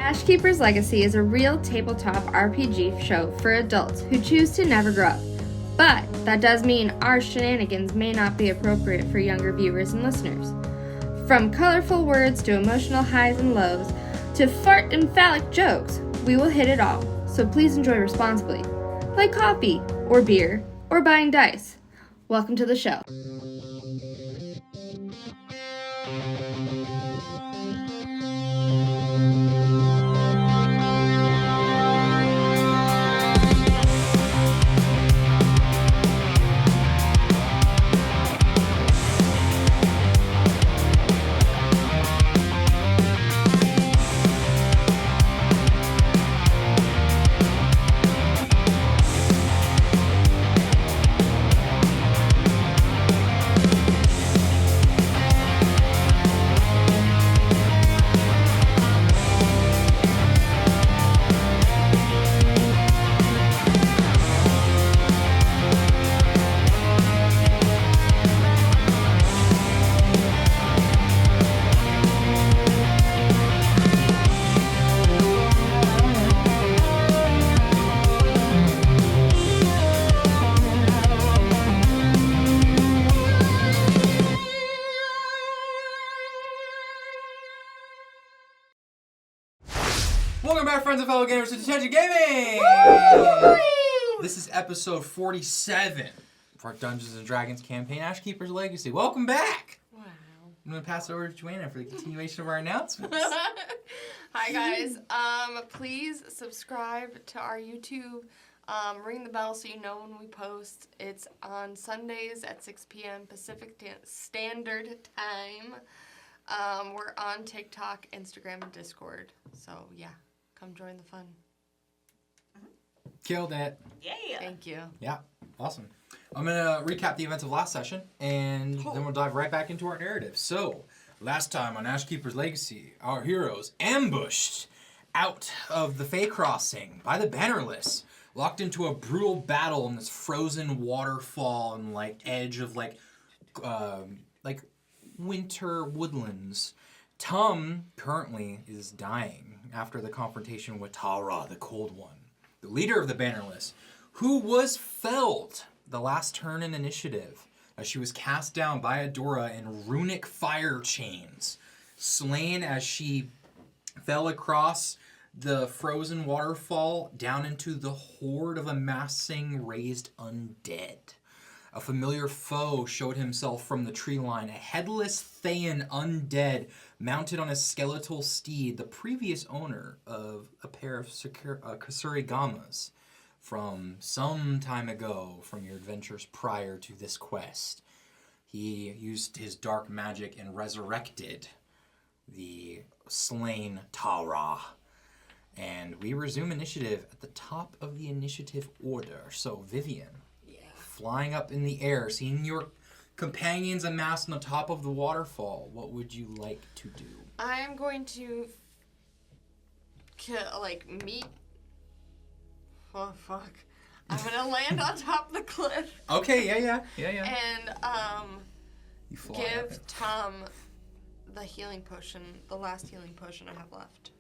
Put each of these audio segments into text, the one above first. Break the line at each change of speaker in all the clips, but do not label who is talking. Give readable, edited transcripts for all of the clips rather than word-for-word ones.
Ashkeepers Legacy is a real tabletop RPG show for adults who choose to never grow up. But that does mean our shenanigans may not be appropriate for younger viewers and listeners. From colorful words to emotional highs and lows to fart and phallic jokes, we will hit it all. So please enjoy responsibly, like coffee or beer or buying dice. Welcome to the show.
Welcome back, friends and fellow gamers, to Detention Gaming! This is episode 47 of our Dungeons & Dragons campaign, Ashkeepers Legacy. Welcome back! Wow. I'm going to pass it over to Joanna for the continuation of our announcements.
Hi, guys. Please subscribe to our YouTube. Ring the bell so you know when we post. It's on Sundays at 6 p.m. Pacific Standard Time. We're on TikTok, Instagram, and Discord. So, yeah. Come join the fun.
Killed it.
Yeah. Thank you.
Yeah, awesome. I'm going to recap the events of last session, and then we'll dive right back into our narrative. So, last time on Ashkeepers Legacy, our heroes ambushed out of the Fey Crossing by the Bannerless, locked into a brutal battle in this frozen waterfall and edge of winter woodlands. Tum currently is dying after the confrontation with Tara, the Cold One, the leader of the Bannerless, who was felled the last turn in initiative as she was cast down by Adora in runic fire chains, slain as she fell across the frozen waterfall down into the horde of amassing raised undead. A familiar foe showed himself from the tree line, a headless thayian undead mounted on a skeletal steed, the previous owner of a pair of kasurigamas from some time ago from your adventures prior to this quest. He used his dark magic and resurrected the slain Tara. And we resume initiative at the top of the initiative order. So, Vivian. Flying up in the air, seeing your companions amassed on the top of the waterfall, what would you like to do?
I am going to meet... Oh, fuck. I'm going to land on top of the cliff.
Okay, yeah.
And,
you fly
give Tom the healing potion, the last healing potion I have left.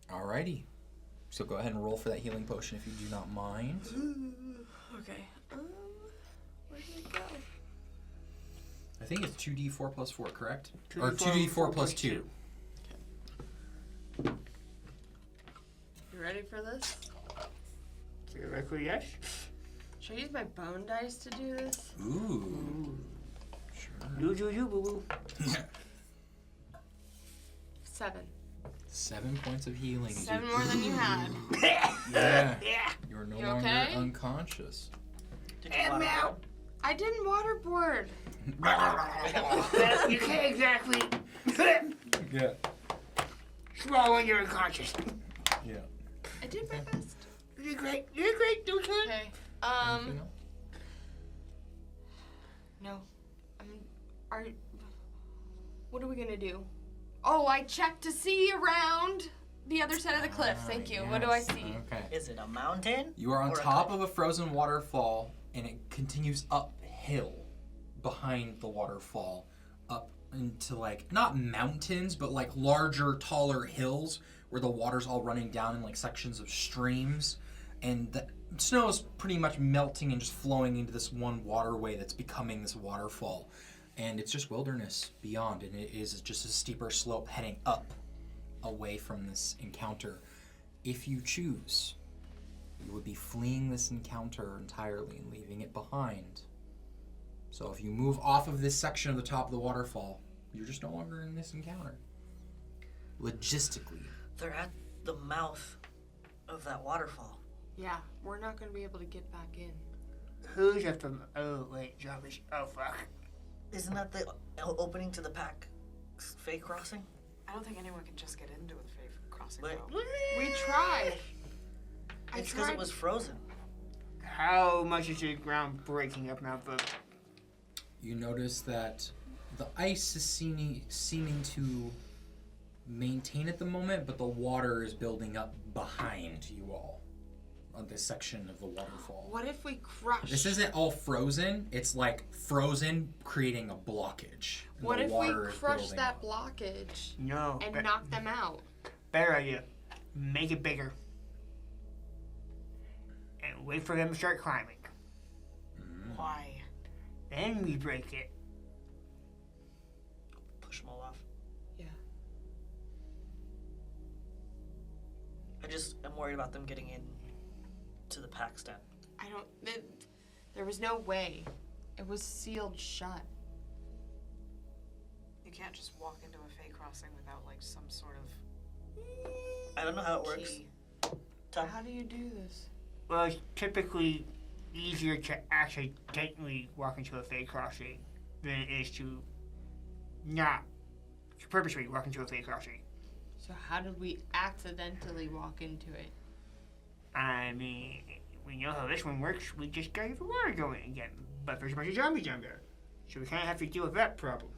Alrighty. So go ahead and roll for that healing potion if you do not mind.
Okay. Where did it go?
I think it's 2d4 plus 4, correct?
2d4
or 2d4 plus 2.
Okay. You ready for this?
Theoretically, yes.
Should I use my bone dice to do this?
Ooh. Sure.
Do, boo-boo.
7.
7 points of healing.
7 more than you had.
Yeah. You're no
You
longer
okay?
unconscious.
And now.
I didn't waterboard.
You can't exactly
Yeah.
swallow when you're unconscious.
Yeah.
I did my best.
You did great. You did great. Do it.
Okay.
Anything else?
No. What are we gonna do? Oh, I checked to see around the other side of the cliff. Thank you.
Yes.
What do I see?
Okay.
Is it a mountain?
You are on
or a
top
cliff?
of a frozen waterfall, and it continues uphill behind the waterfall, up into not mountains, but larger, taller hills where the water's all running down in like sections of streams, and the snow is pretty much melting and just flowing into this one waterway that's becoming this waterfall. And it's just wilderness beyond, and it is just a steeper slope heading up away from this encounter. If you choose, you would be fleeing this encounter entirely and leaving it behind. So if you move off of this section of the top of the waterfall, you're just no longer in this encounter. Logistically.
They're at the mouth of that waterfall.
Yeah, we're not going to be able to get back in.
Who's at the... Oh, wait, Jarvis. Oh, fuck.
Isn't that the opening to the pack fake crossing?
I don't think anyone can just get into a fake crossing.
But
though.
We tried.
it's because it was frozen.
How much is the ground breaking up now, but...
You notice that the ice is seeming to maintain at the moment, but the water is building up behind you all on this section of the waterfall.
What if we crush?
This isn't all frozen. It's like frozen, creating a blockage. And
What
the
if we
water is
crush
building
that
up.
blockage
No.
and knock them out?
Better idea. Make it bigger. And wait for them to start climbing.
Why?
Then we break it.
Push them all off.
Yeah.
I just am worried about them getting in to the pack stand.
I don't. There was no way. It was sealed shut.
You can't just walk into a fake crossing without like some sort of
I don't know how it works.
key.
Tom,
How do you do this?
Well, it's typically easier to accidentally walk into a fake crossing than it is to not purposely walk into a fake crossing.
So how did we accidentally walk into it?
I mean, we know how this one works. We just gotta get the water going again. But there's a bunch of zombies down there. So we kind of have to deal with that problem.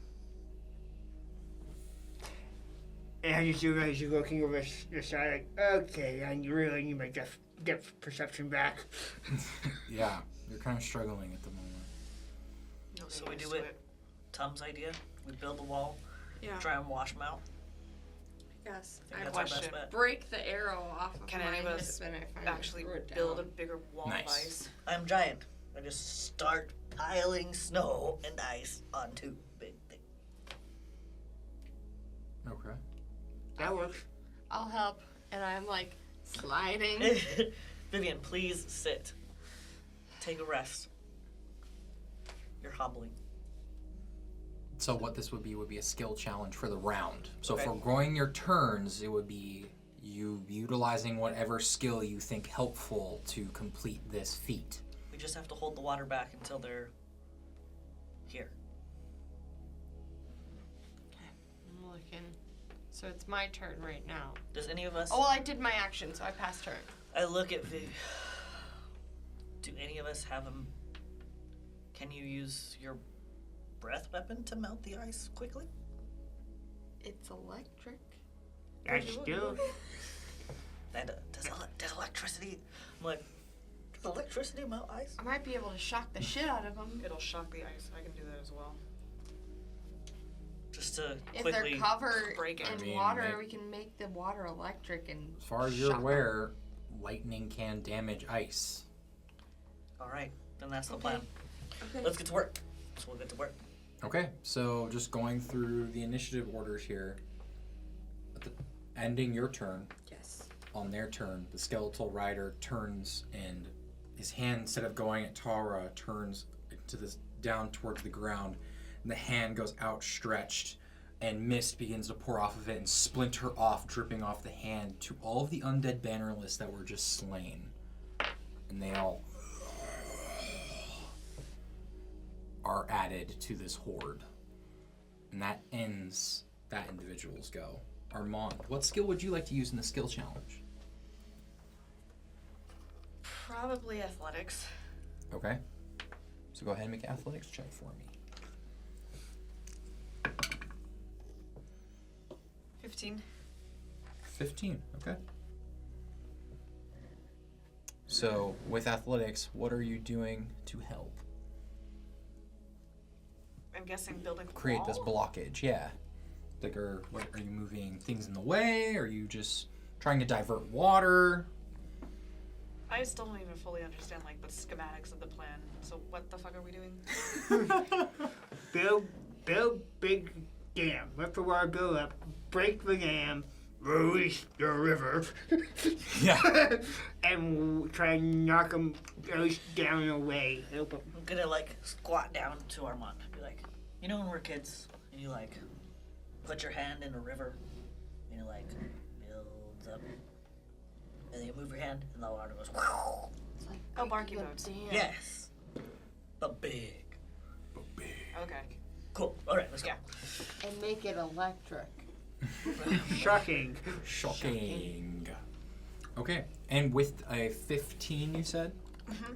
And how you do that is you're looking over the side like, okay, I really need my depth perception back.
Yeah, you're kind of struggling at the moment.
No,
So
they
we
used
do
to
it. Tom's idea. We build a wall,
Yeah.
try and wash them out.
Yes.
I think
I
that's our
question.
best bet.
break the arrow off of
Can
my
any of
hip
us
and I finally
actually
threw it
build a
down.
bigger wall
Nice.
of ice.
I'm giant. I just start piling snow and ice onto big thing.
Okay.
That works.
I'll help. And I'm like sliding.
Vivian, please sit. Take a rest. You're hobbling.
So what this would be a skill challenge for the round. So
Okay.
for growing your turns, it would be you utilizing whatever skill you think helpful to complete this feat.
We just have to hold the water back until they're here.
I'm looking. So it's my turn right now.
Does any of us...
Oh, well, I did my action, so I passed turn.
I look at Viv. Do any of us have them? Can you use your breath weapon to melt the ice quickly?
It's electric.
That's still...
Does electricity... I'm like, does electricity melt ice?
I might be able to shock the shit out of them.
It'll shock the ice. I can do that as well.
Just to
If
quickly...
they're covered
break it.
in
I mean,
water,
they-
we can make the water electric and
As far as you're
shock 'em.
aware, lightning can damage ice.
Alright, then that's the
Okay.
plan.
Okay.
Let's get to work. So we'll get to work.
Okay, so just going through the initiative orders here. At the, ending your turn,
Yes.
on their turn, the skeletal rider turns and his hand, instead of going at Tara, turns to this down towards the ground, and the hand goes outstretched, and mist begins to pour off of it and splinter off, dripping off the hand to all of the undead Bannerless that were just slain, and they all are added to this horde, and that ends that individual's go. Armand, what skill would you like to use in the skill challenge?
Probably athletics.
Okay. So go ahead and make an athletics check for me.
15.
15, okay. So with athletics, what are you doing to help
I'm guessing building a
create
wall?
this blockage? Yeah. Like, are you moving things in the way? Are you just trying to divert water.
I still don't even fully understand like the schematics of the plan. So what the fuck are we doing?
Build big dam. Let the water build up. Break the dam. Release the river.
Yeah.
And we'll try and knock them down and away.
I'm gonna like squat down to Armand and be like, you know when we're kids and you like put your hand in a river and it like builds up and then you move your hand and the water goes wow.
Oh, barky boats.
Yes. But big.
Okay.
Cool. Alright, let's go.
And make it electric.
Shocking.
Shocking. Okay, and with a 15, you said?
Mm-hmm.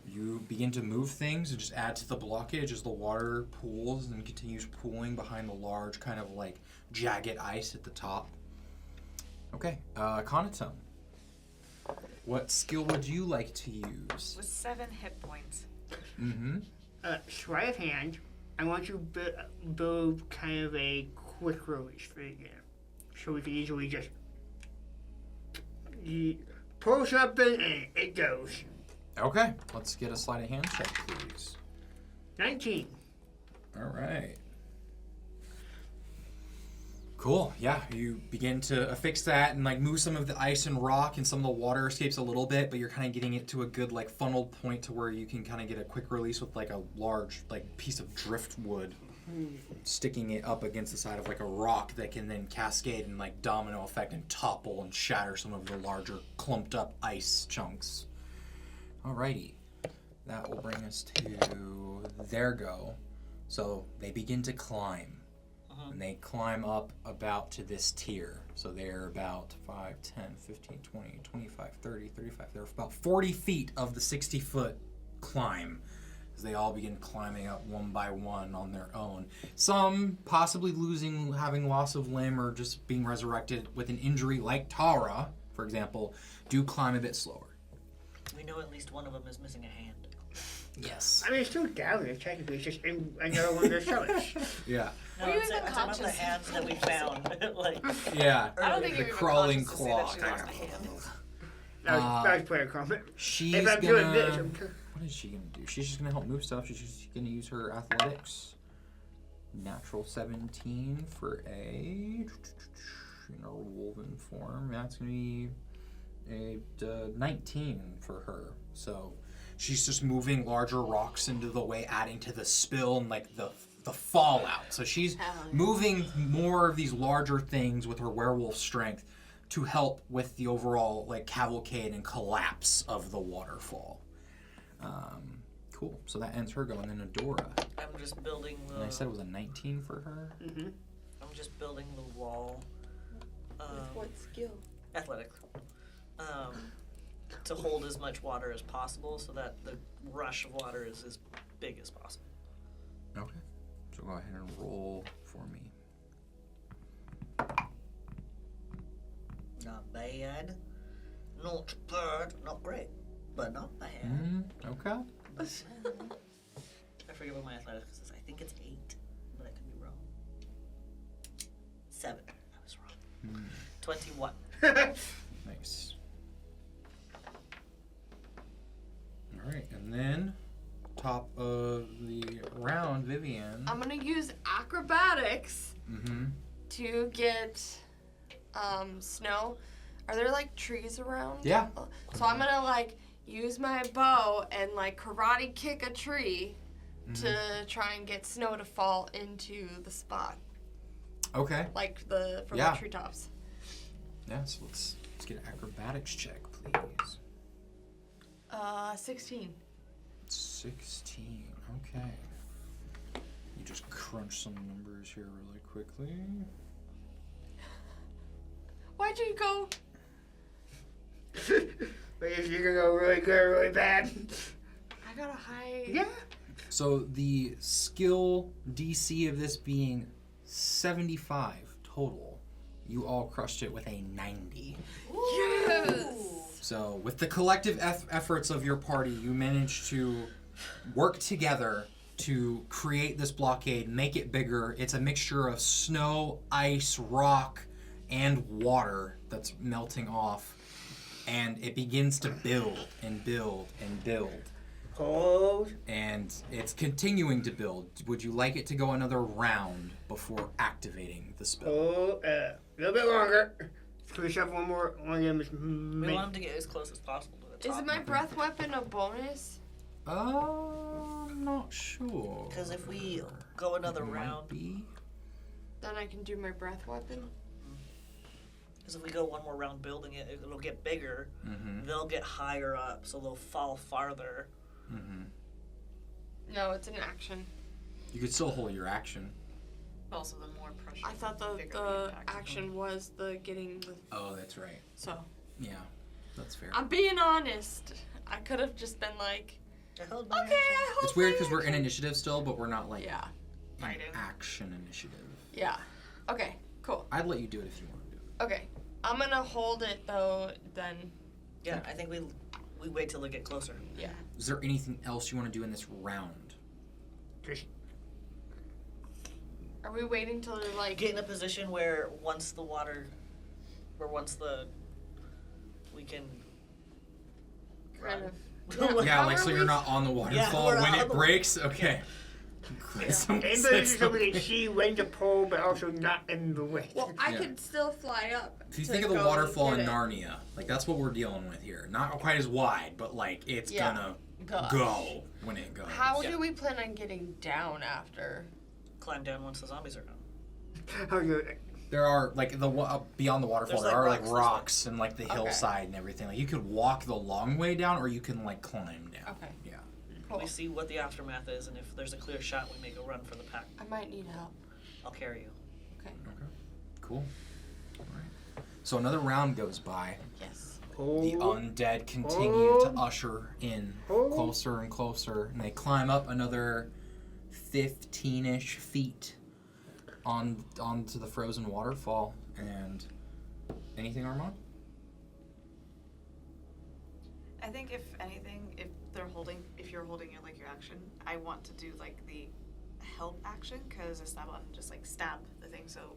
You begin to move things and just add to the blockage as the water pools and continues pooling behind the large kind of like jagged ice at the top. Okay, Konatone. What skill would you like to use?
With 7 hit points.
Mm-hmm.
Sleight of hand. I want you to build kind of a quick release for the game. So we can easily just pull something and it goes.
Okay, let's get a sleight of hand check, please.
19.
All right. Cool. Yeah, you begin to affix that and like move some of the ice and rock, and some of the water escapes a little bit, but you're kind of getting it to a good like funneled point to where you can kind of get a quick release with like a large like piece of driftwood, sticking it up against the side of like a rock that can then cascade and like domino effect and topple and shatter some of the larger clumped up ice chunks. Alrighty, that will bring us to their go. So they begin to climb. And they climb up about to this tier. So they're about 5, 10, 15, 20, 25, 30, 35. They're about 40 feet of the 60-foot climb as they all begin climbing up one by one on their own. Some possibly having loss of limb or just being resurrected with an injury like Tara, for example, do climb a bit slower.
We know at least one of them is missing a hand.
Yes.
I mean, it's still down there, technically. It's just in another one of their stomachs.
Yeah.
No,
Were you
it's
even
about the
conscious?
hands that we found. Like,
Yeah.
I don't think
The
you're even
crawling
conscious to say that
claw.
she lost a hand.
That was player comment.
She's
If I'm
gonna...
doing this,
What is she gonna do? She's just gonna help move stuff. She's just gonna use her athletics. Natural 17 for a woven form. That's gonna be a 19 for her. So she's just moving larger rocks into the way, adding to the spill and like the fallout. So she's moving more of these larger things with her werewolf strength to help with the overall like cavalcade and collapse of the waterfall. Cool. So that ends her go, and then Adora.
I'm just building the.
And I said it was a 19 for her.
Mm-hmm.
I'm just building the wall.
What skill?
Athletic. To hold as much water as possible, so that the rush of water is as big as possible.
Okay. So go ahead and roll for me.
Not bad. Not bad. Not great, but not bad.
Okay.
I forget what my athletics is. I think it's 8, but I could be wrong. 7. I was wrong. 21.
Nice. All right, and then top of the round, Vivian.
I'm gonna use acrobatics
Mm-hmm.
to get snow. Are there like trees around?
Yeah.
So I'm gonna like use my bow and like karate kick a tree to try and get snow to fall into the spot,
Okay.
like from
Yeah.
the treetops.
Yeah. So let's get an acrobatics check, please.
16.
16. Okay. You just crunch some numbers here really quickly.
Why'd you go?
But if you're gonna go really good or really bad.
I got a high.
Yeah.
So the skill DC of this being 75 total, you all crushed it with a 90.
Yes.
So with the collective efforts of your party, you managed to work together to create this blockade, make it bigger. It's a mixture of snow, ice, rock, and water that's melting off, and it begins to build and build and build.
Hold.
And it's continuing to build. Would you like it to go another round before activating the spell?
Hold. A little bit longer. Can we shove one more? One of them is
We want him to get as close as possible to the top.
Is my breath weapon a bonus?
I'm not sure.
Because if we go another
Might
round,
be.
Then I can do my breath weapon.
because if we go one more round building it, it'll get bigger.
Mm-hmm.
They'll get higher up, so they'll fall farther.
Mm-hmm.
No, it's an action.
You could still hold your action.
Also, the more pressure.
I thought the
bigger the impact
action was the getting the.
Oh, that's right.
So
Yeah, that's fair.
I'm being honest. I could have just been like,
I held my
okay, I hope.
It's weird because we're in initiative still, but we're not like
Yeah.
in
Fighting.
action initiative.
Yeah. Okay. Cool.
I'd let you do it if you want to do it.
Okay. I'm gonna hold it though. Then.
Yeah, I think we wait till they get closer.
Yeah.
Is there anything else you want to do in this round?
Just
Are we waiting till they're like?
Get in a position where we can
Kind
run.
of.
Yeah,
How
like
are
so you're
we-
not on the waterfall
we're
when
on
it
the-
breaks? Okay. Someone
in
said
position so we
something.
can see when to pull, but also not in the way.
Well, I
Yeah.
could still fly up.
If you
to
think of the
go
waterfall
get
in
it.
Narnia, like that's what we're dealing with here. Not quite as wide, but like it's
Yeah.
gonna
Gosh.
go when it goes.
How do we plan on getting down after?
Climb down once the zombies are done.
How good.
There are like beyond the waterfall.
There's,
There
like,
are like
rocks this way.
rocks and like the hillside and everything. Like you could walk the long way down, or you can like climb down.
Okay.
Yeah.
Cool.
We see what the aftermath is, and if there's a clear shot, we make a run for the pack.
I might need help.
I'll carry you.
Okay.
Okay. Cool. All right. So another round goes by.
Yes.
The
Hold.
undead continue to
Hold.
usher in
Hold.
closer and closer, and they climb up another 15-ish feet onto the frozen waterfall. And anything, Armand?
I think if anything, if you're holding your action, I want to do like the help action because it's not button just like stab the thing, so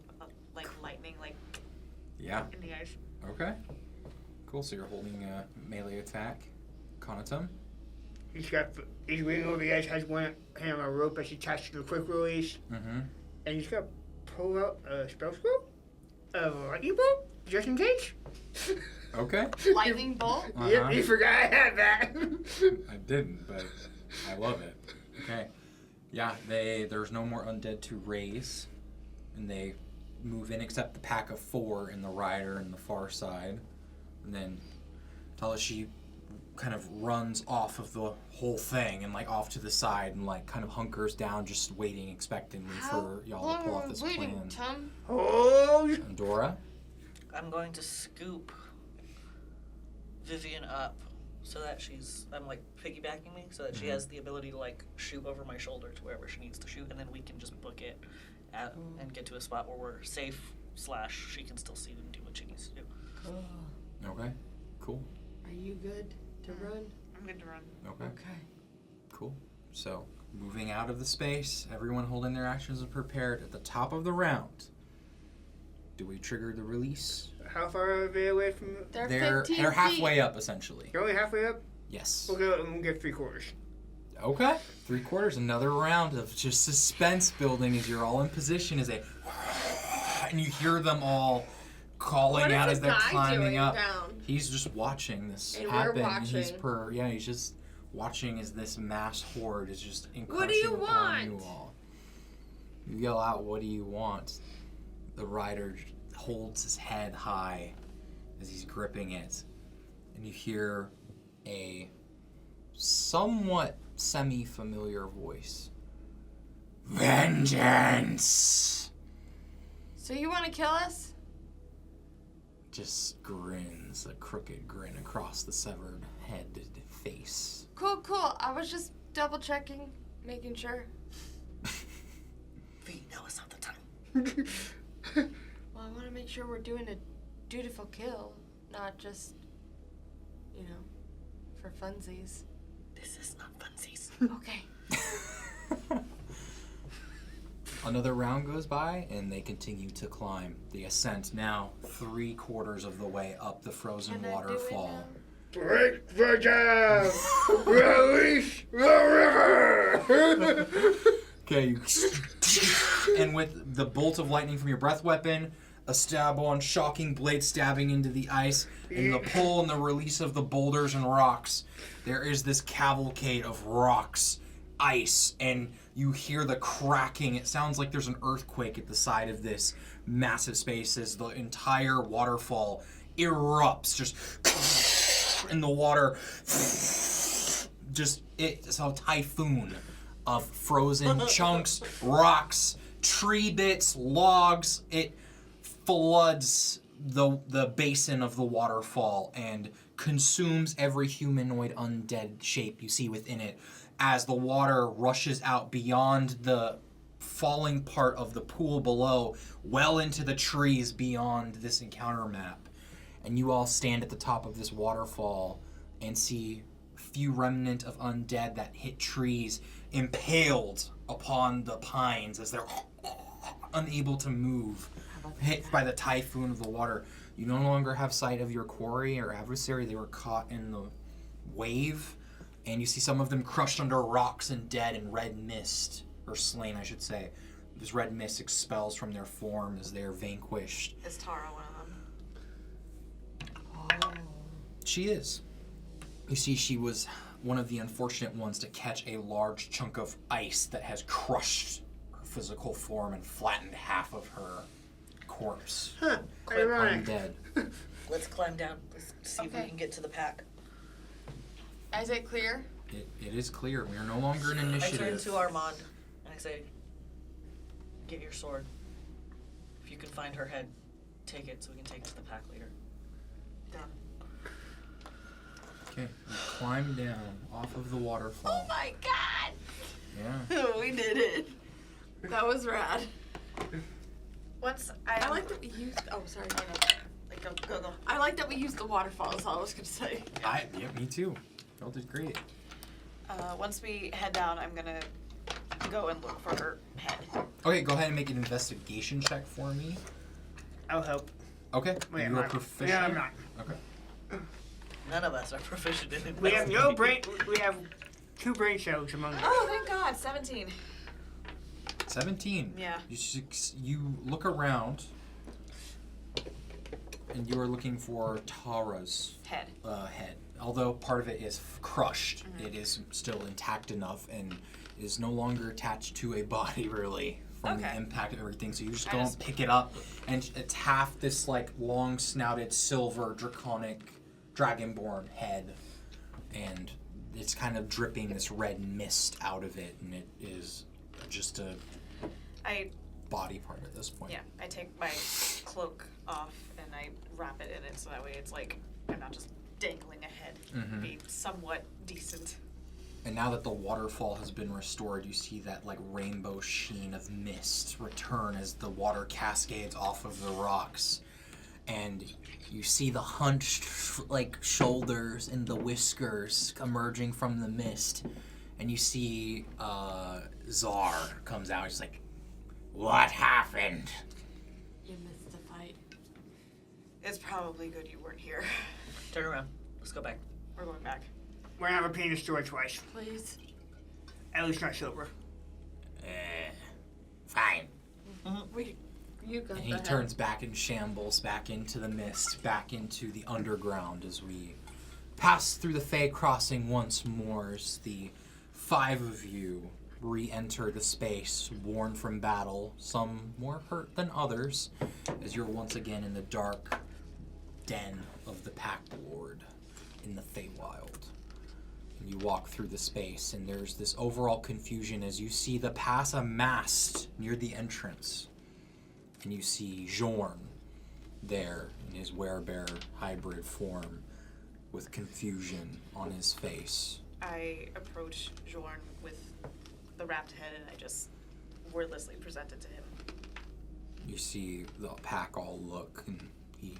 like lightning like
Yeah.
in the eyes.
Okay. Cool. So you're holding a melee attack, Conatum.
He's waiting over the edge, has one hand on a rope that's attached to the quick release,
Mm-hmm.
and he's got to pull out a spell scroll, a lightning bolt, just in case.
Okay.
Lightning bolt.
Yep, you forgot I had that.
I didn't, but I love it. Okay. Yeah, there's no more undead to raise, and they move in except the pack of 4 and the rider and the far side. And then Talashi kind of runs off of the whole thing and like off to the side and like kind of hunkers down, just waiting expectantly for y'all to pull off this
waiting,
plan.
Tom?
Hold.
Adora?
I'm going to scoop Vivian up so that I'm like piggybacking me so that she has the ability to like shoot over my shoulder to wherever she needs to shoot, and then we can just book it and get to a spot where we're safe / she can still see and do what she needs to do.
Okay. Cool.
Are you good to run?
I'm good to run.
Okay.
Okay.
Cool. So, moving out of the space, everyone holding their actions and prepared at the top of the round. Do we trigger the release?
How far are they away from
They're
They're
15
they're halfway
feet.
up essentially.
You're only halfway up?
Yes.
We'll get 3/4.
Okay. 3/4. Another round of just suspense building as you're all in position as they and you hear them all calling
What is
out
the
as they're
guy
climbing
doing
up.
down?
He's just watching this
And we're
happen. And he's
watching.
he's just watching as this mass horde is just encroaching
What do you
upon you
want?
all. You yell out, "What do you want?" The rider holds his head high as he's gripping it, and you hear a somewhat semi-familiar voice. Vengeance!
So you want to kill us?
Just grins, a crooked grin across the severed head face.
Cool, cool. I was just double checking, making sure.
V, now is not the time.
Well, I want to make sure we're doing a dutiful kill, not just, for funsies.
This is not funsies.
Okay.
Another round goes by, and they continue to climb the ascent. Now, 3/4 of the way up the frozen
Can I do it
waterfall.
now?
Break the dam! Release the river!
Okay, and with the bolt of lightning from your breath weapon, a stab on shocking blade stabbing into the ice, and the pull and the release of the boulders and rocks, there is this cavalcade of rocks, ice, and you hear the cracking. It sounds like there's an earthquake at the side of this massive space as the entire waterfall erupts, just in the water. Just, it's a typhoon of frozen chunks, rocks, tree bits, logs. It floods the basin of the waterfall and consumes every humanoid undead shape you see within it as the water rushes out beyond the falling part of the pool below, well into the trees beyond this encounter map. And you all stand at the top of this waterfall and see a few remnant of undead that hit trees, impaled upon the pines as they're unable to move, hit by the typhoon of the water. You no longer have sight of your quarry or adversary. They were caught in the wave, and you see some of them crushed under rocks and dead in red mist, or slain, I should say. This red mist expels from their form as they are vanquished.
Is Tara one of them?
She is. You see, she was one of the unfortunate ones to catch a large chunk of ice that has crushed her physical form and flattened half of her corpse.
Huh, ironic.
Undead.
Let's climb down. Let's see if we
Okay.
can get to the pack.
Is it clear?
It is clear. We are no longer in
I turn
initiative.
to Armand and I say, get your sword. If you can find her head, take it so we can take it to the pack leader.
Done.
Okay, you climb down off of the waterfall.
Oh my god!
Yeah.
We did it. That was rad.
Once
I like that we used. Oh, sorry. No, no.
Like, go.
I like that we used the waterfall. Is all I was gonna say.
Yeah, me too. Y'all did great.
Once we head down, I'm gonna go and look for her head.
Okay, go ahead and make an investigation check for me.
I'll help.
Okay,
Wait,
you are
I'm-
proficient.
Yeah, I'm not.
Okay.
None of us are proficient in it.
We have no brain. We have 2 brain cells among us.
Oh, thank God, 17.
17.
Yeah.
You look around, and you are looking for Tara's
Head.
head. Although part of it is crushed, it is still intact enough and is no longer attached to a body, really, from the
Okay.
impact of everything. So you just
I
go and
just-
pick it up, and it's half this like long-snouted silver draconic dragonborn head, and it's kind of dripping this red mist out of it, and it is just a
I
body part at this point.
I take my cloak off and I wrap it in it so that way it's like I'm not just dangling a head.
Mhm.
Be somewhat decent.
And now that the waterfall has been restored, you see that like rainbow sheen of mist return as the water cascades off of the rocks. And you see the hunched like shoulders and the whiskers emerging from the mist. And you see Czar comes out. He's like, "What happened?"
You missed the fight.
It's probably good you weren't here.
Turn around. Let's go back.
We're going back.
We're not repeating the story twice.
Please.
At least not silver.
Fine.
You got
And
the
he
head.
turns back in shambles, back into the mist, back into the underground as we pass through the Fey Crossing once more as the 5 of you re-enter the space, worn from battle, some more hurt than others, as you're once again in the dark den of the Pack Lord in the Feywild. And you walk through the space, and there's this overall confusion as you see the pass amassed near the entrance. And you see Jorn there in his werebear hybrid form with confusion on his face.
I approach Jorn with the wrapped head and I just wordlessly present it to him.
You see the pack all look, and he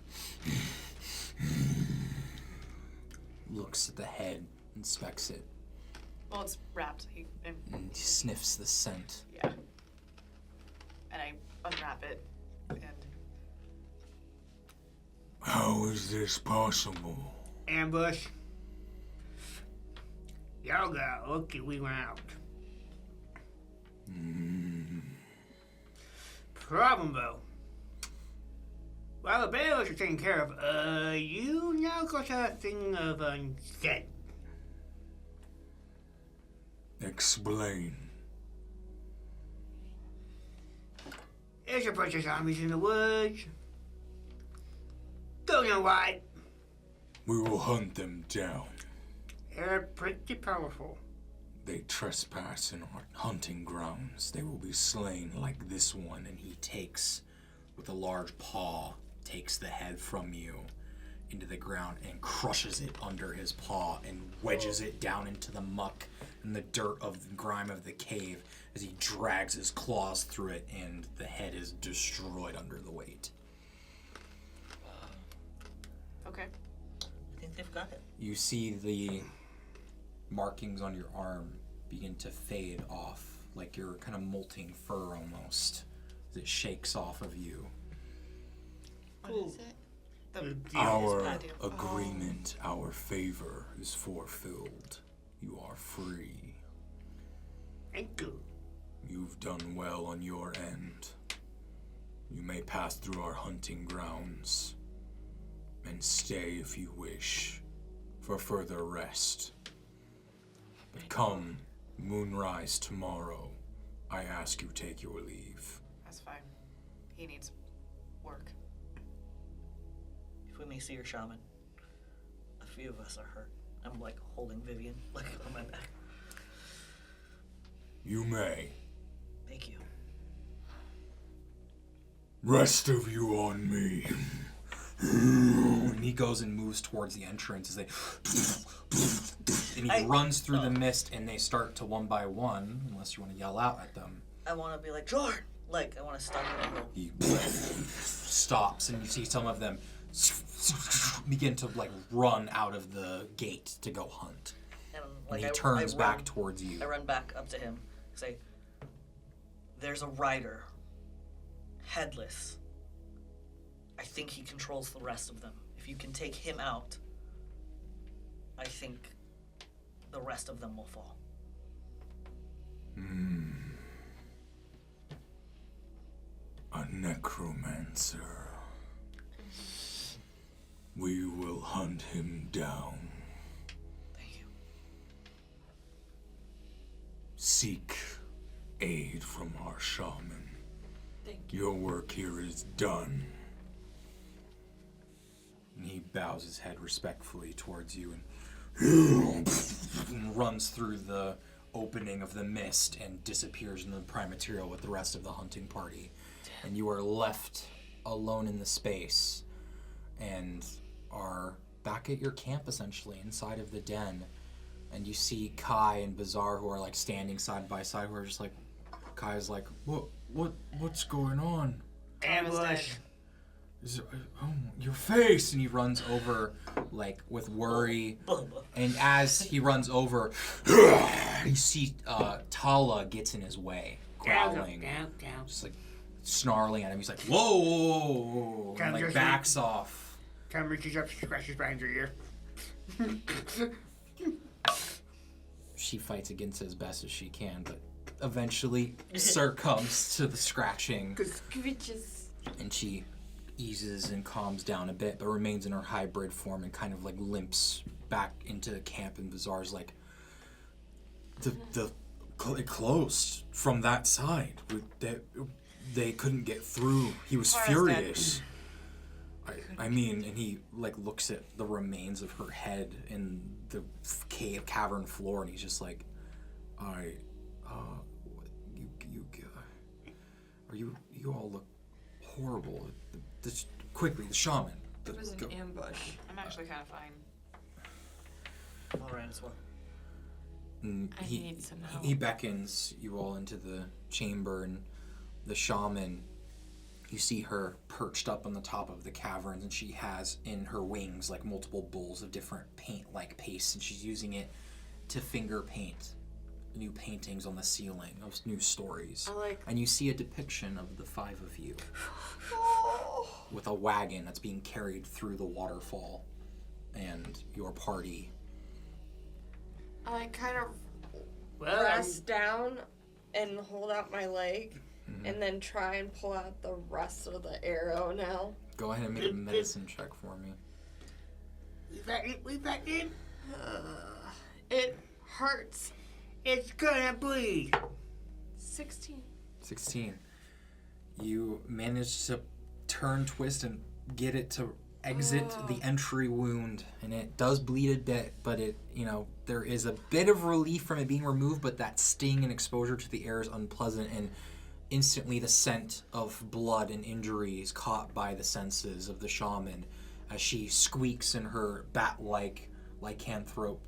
looks at the head, inspects it,
Well, it's wrapped.
and he sniffs the scent.
Yeah. and I unwrap it, and
How is this possible?
Ambush. Y'all got lucky we went out. Problem though. While the bears are taken care of, you now got a thing of undead.
Explain.
There's a bunch of zombies in the woods. Don't know why.
We will hunt them down.
They're pretty powerful.
They trespass in our hunting grounds. They will be slain like this one.
And he takes, with a large paw, takes the head from you into the ground and crushes it under his paw and wedges it down into the muck and the dirt of the grime of the cave as he drags his claws through it, and the head is destroyed under the weight.
okay.
I think they've got it.
You see the markings on your arm begin to fade off, like your kind of molting fur almost, as it shakes off of you.
What is it?
Our
patio.
agreement, our favor is fulfilled. You are free.
Thank you.
You've done well on your end. You may pass through our hunting grounds and stay if you wish for further rest. But come moonrise tomorrow, I ask you take your leave.
That's fine. He needs work.
If we may see your shaman, a few of us are hurt. I'm like holding Vivian like on my back.
You may.
Thank you.
Rest of you on me.
And he goes and moves towards the entrance as they and he runs through the mist, and they start to one by one, unless you want to yell out at them.
I want to be like, Jordan! Like, I want to stop him and go,
He stops, and you see some of them begin to like run out of the gate to go hunt.
and
And
like
he
I
turns
run,
back towards you.
I run back up to him, say, there's a rider, headless. I think he controls the rest of them. If you can take him out, I think the rest of them will fall.
A necromancer. We will hunt him down.
Thank you.
Seek aid from our shaman. Your work here is done.
And he bows his head respectfully towards you and runs through the opening of the mist and disappears in the prime material with the rest of the hunting party. And you are left alone in the space and are back at your camp, essentially, inside of the den. And you see Kai and Bazaar, who are like standing side by side, who are just like, Kai's like, what's going on?
Ambush.
Your face. And he runs over like with worry, and as he runs over you see Tala gets in his way, growling,
Down.
just like snarling at him. He's like, whoa, and like backs off.
Tom reaches up, scratches behind your ear.
She fights against it as best as she can, but eventually succumbs to the scratching,
Bitches.
and she eases and calms down a bit, but remains in her hybrid form and kind of like limps back into the camp. And Bazaar's like, it closed from that side. They couldn't get through. He was furious. I mean, and he like looks at the remains of her head in the cavern floor, and he's just like, you all look horrible. Quickly, the shaman.
It was an ambush.
I'm actually kind of fine.
All right as well.
And
I need some help.
He beckons you all into the chamber, and the shaman, you see her perched up on the top of the caverns, and she has in her wings like multiple bowls of different paint-like paste, and she's using it to finger paint new paintings on the ceiling of new stories.
I like.
And you see a depiction of the 5 of you with a wagon that's being carried through the waterfall and your party.
I like kind of
Well,
rest down and hold out my leg, and then try and pull out the rest of the arrow now.
Go ahead and make a medicine check for me.
leave that in.
It hurts.
It's gonna bleed.
16.
16. You manage to turn, twist, and get it to exit the entry wound, and it does bleed a bit, but it, there is a bit of relief from it being removed, but that sting and exposure to the air is unpleasant, and instantly the scent of blood and injury is caught by the senses of the shaman as she squeaks and her bat-like lycanthrope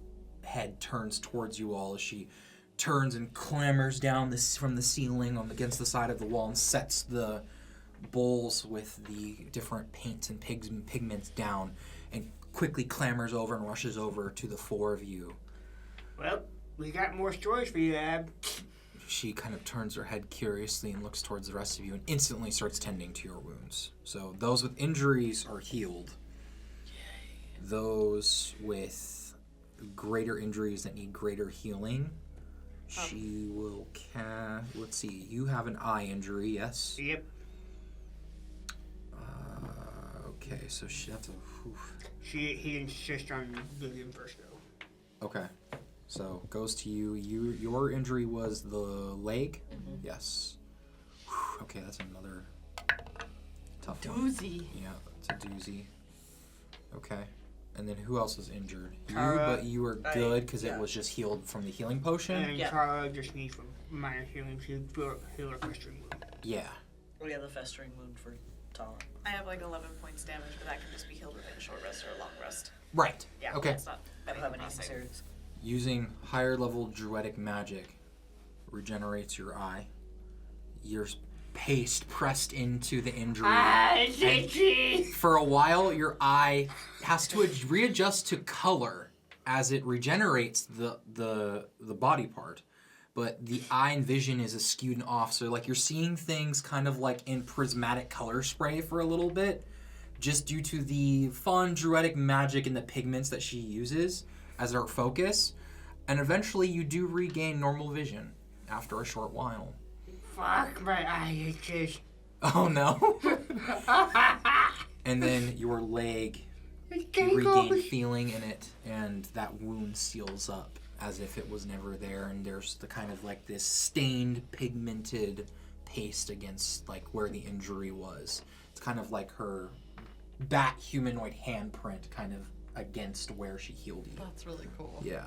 head turns towards you all as she turns and clambers down from the ceiling against the side of the wall and sets the bowls with the different paints and pigments down and quickly clambers over and rushes over to the 4 of you.
Well, we got more stories for you, Ab.
She kind of turns her head curiously and looks towards the rest of you and instantly starts tending to your wounds. So those with injuries are healed. Those with greater injuries that need greater healing, she will let's see, you have an eye injury, yes?
Yep.
Okay, so she has to...
He insists on Vivian first, though.
Okay, so goes to you. Your injury was the leg? Yes. Whew, okay, that's another tough one.
Doozy.
Yeah, it's a doozy. Okay. And then who else was injured?
Tara.
You, but you were good because it was just healed from the healing potion?
And
Yeah.
Tara just needs some minor healing to heal her festering wound.
Yeah.
We have the festering wound for Tala.
I have like 11 points damage, but that can just be healed within a short rest or a long rest.
Right.
Yeah,
Okay.
It's not
I don't have any
massive.
serious.
Using higher level druidic magic regenerates your eye. Your paste pressed into the injury.
It's itchy!
For a while, your eye has to readjust to color as it regenerates the body part. But the eye and vision is skewed and off, so like you're seeing things kind of like in prismatic color spray for a little bit, just due to the fun druidic magic and the pigments that she uses as her focus. And eventually you do regain normal vision after a short while.
Fuck, my eye itches.
Oh no. And then your leg, you regain feeling in it, and that wound seals up as if it was never there, and there's the kind of like this stained, pigmented paste against like where the injury was. It's kind of like her bat humanoid handprint kind of against where she healed you.
That's really cool.
Yeah.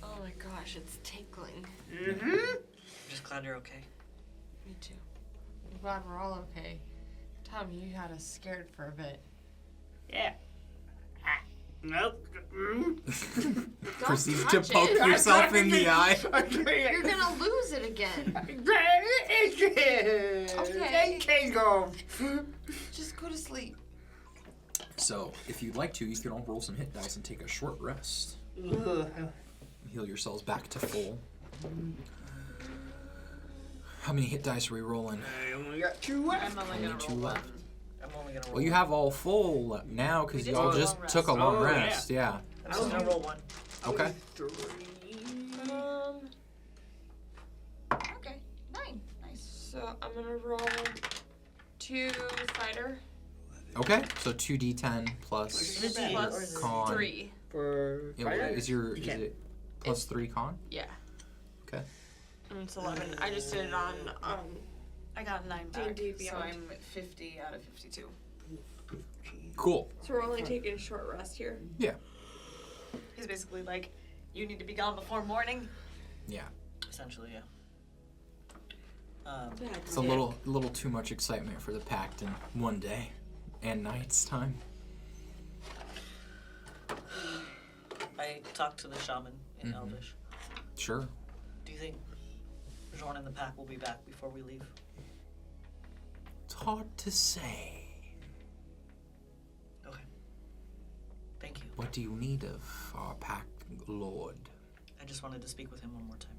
Oh my gosh, it's tickling.
Mm-hmm.
I'm just glad you're okay.
Me too. I'm glad we're all okay. Tom, you had us scared for a bit.
Yeah. Nope.
Don't
Proceed to
touch
poke
it.
yourself in the eye.
You're gonna lose it again. Okay.
Okay, go.
Just go to sleep.
So, if you'd like to, you can all roll some hit dice and take a short rest. Heal yourselves back to full. How many hit dice are we rolling?
I only got 2 left.
I'm only
Only
gonna
2
roll
left.
one.
I'm only gonna roll.
Well, you have all full now because
We
you
did
all
take a
just
long
took a
rest.
long
Oh, yeah.
rest. Yeah.
I'm just gonna roll 1.
Okay.
3.
Okay, 9. Nice.
So I'm gonna roll 2 cider
Okay. So 2d10 plus
Is it D8 or is it
con.
3.
For
Yeah, well, is
You can.
it plus 3 con?
Yeah.
Okay.
And it's 11. I just did it on
I got 9 back,
D&D
so
Beyond.
I'm at 50 out of 52.
Cool.
So we're only taking a short rest here.
He's basically like, you need to be gone before morning.
Yeah.
Essentially, yeah.
It's a little too much excitement for the pact in one day and night's time.
I talked to the shaman in
Mhm.
Elvish.
Sure.
Do you think Jean and the pack will be back before we leave?
It's hard to say.
Okay. Thank you.
What do you need of our pact lord?
I just wanted to speak with him one more time.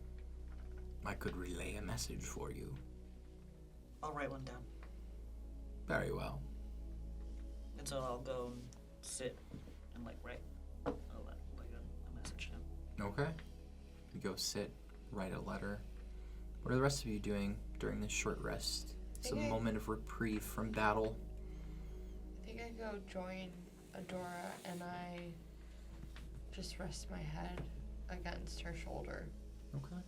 I could relay a message for you.
I'll write one down.
Very well.
And so I'll go and sit and write a message down.
Okay. You go sit, write a letter. What are the rest of you doing during this short rest? It's a moment of reprieve from battle.
I think I go join Adora and I just rest my head against her shoulder.
Okay.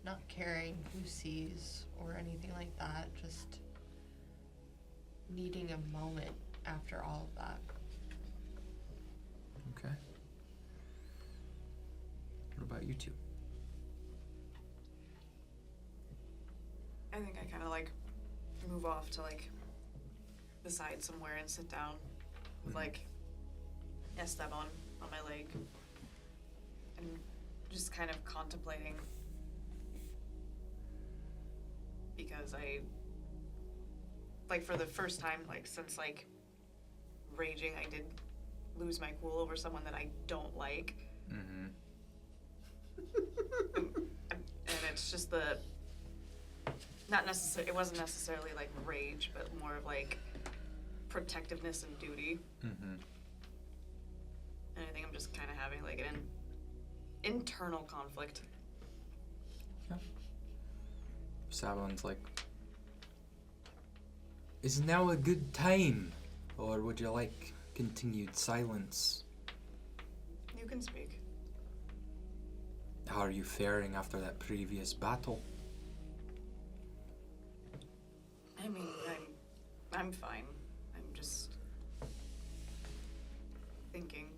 Not caring who sees or anything like that, just needing a moment after all of that.
Okay. What about you two?
I think I kind of move off to the side somewhere and sit down with Esteban on my leg and just kind of contemplating, because I for the first time since raging, I did lose my cool over someone that I don't like.
Mm-hmm.
And it's just it wasn't necessarily rage, but more of protectiveness and duty.
Mm-hmm.
And I think I'm just kind of having an internal conflict.
Yeah. Savon's is now a good time, or would you like continued silence?
You can speak.
How are you faring after that previous battle?
I mean, I'm fine. I'm just thinking.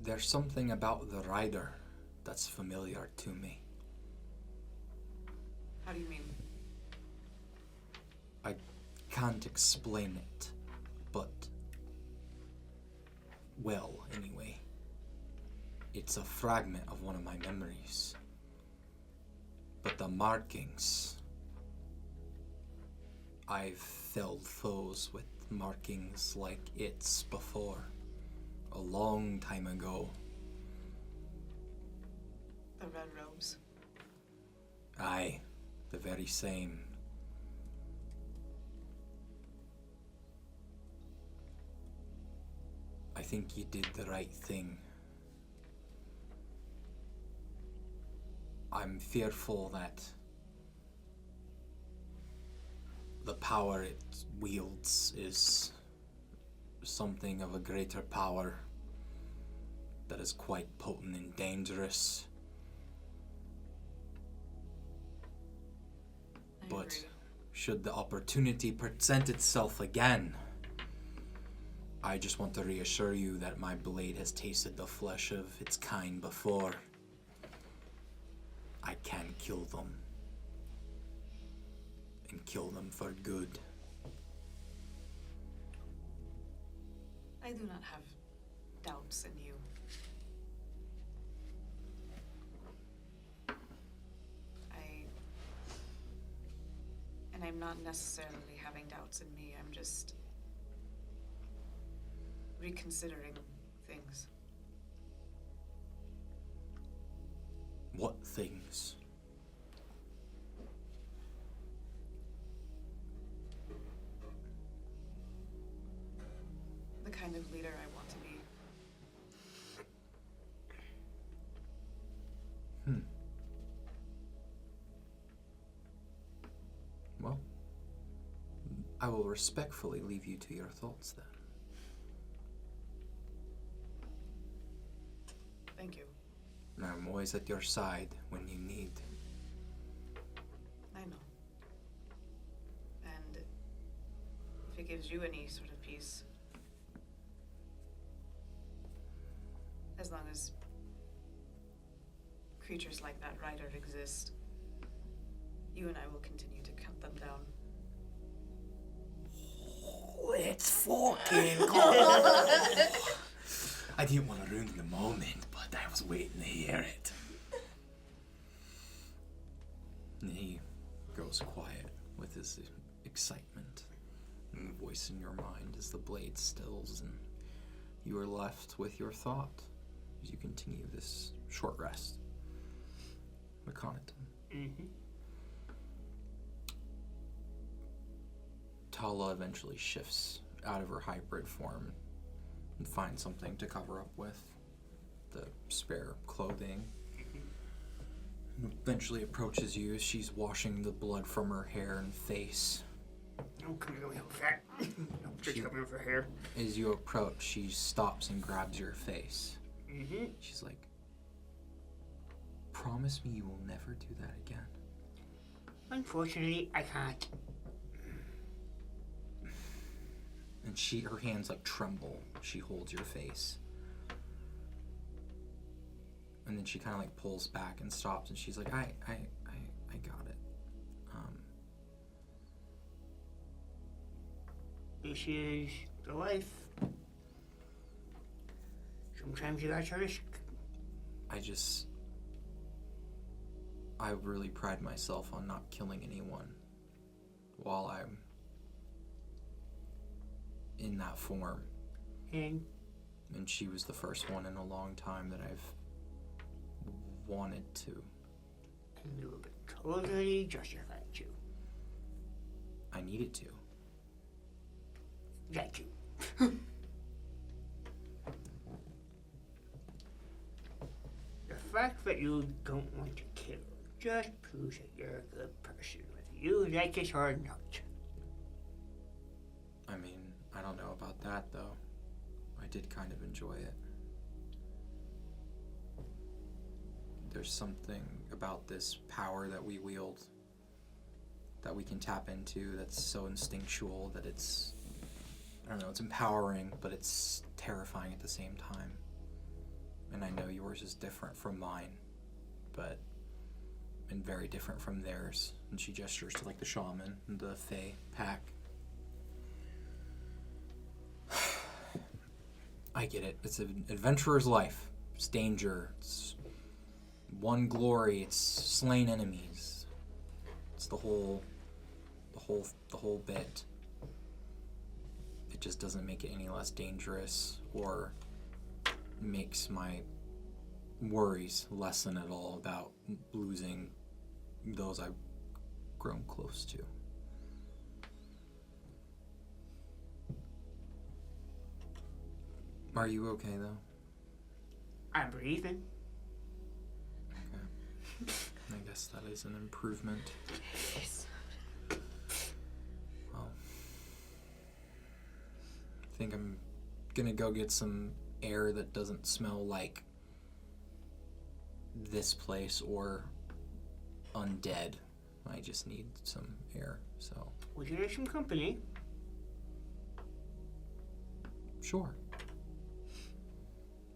There's something about the rider that's familiar to me.
How do you mean?
I can't explain it, but, well, anyway, it's a fragment of one of my memories. But the markings, I've felled foes with markings like its before, a long time ago.
The red robes.
Aye, the very same. I think you did the right thing. I'm fearful that the power it wields is something of a greater power that is quite potent and dangerous.
I
But
agree.
should the opportunity present itself again, I just want to reassure you that my blade has tasted the flesh of its kind before. I can kill them. And kill them for good.
I do not have doubts in you. And I'm not necessarily having doubts in me. I'm just reconsidering things.
What things?
The kind of leader I want to be.
Well, I will respectfully leave you to your thoughts then.
Thank you.
And I'm always at your side when you need.
I know. And if it gives you any sort of peace, as long as creatures like that rider exist, you and I will continue to cut them down.
Let's fucking go! I didn't want to ruin the moment, but I was waiting to hear it. And he goes quiet with his excitement and the voice in your mind as the blade stills, and you are left with your thought as you continue this short rest. Akhenaten. Tala eventually shifts out of her hybrid form and finds something to cover up with, the spare clothing. And eventually approaches you as she's washing the blood from her hair and face.
Don't come here with that. Don't just come here with her hair.
As you approach, she stops and grabs your face. She's like, promise me you will never do that again.
Unfortunately, I can't.
And her hands like tremble. She holds your face. And then she kind of like pulls back and stops, and she's like, I got it.
This is the life. Sometimes you gotta risk.
I really pride myself on not killing anyone while I'm in that form. And she was the first one in a long time that I've wanted to.
And you would totally justify it too.
I needed to.
That too. The fact that you don't want to kill just proves that you're a good person, whether you like it or not.
I mean, I don't know about that, though. I did kind of enjoy it. There's something about this power that we wield that we can tap into that's so instinctual that it's, I don't know, it's empowering, but it's terrifying at the same time. And I know yours is different from mine, and very different from theirs. And she gestures to like the shaman and the Fae pack. I get it. It's an adventurer's life. It's danger. It's one glory. It's slain enemies. It's the whole bit. It just doesn't make it any less dangerous or makes my worries lessen at all about losing those I've grown close to. Are you okay, though?
I'm breathing.
Okay. I guess that is an improvement. Well, I think I'm gonna go get some air that doesn't smell like this place or undead. I just need some air, so.
Would you like some company?
Sure.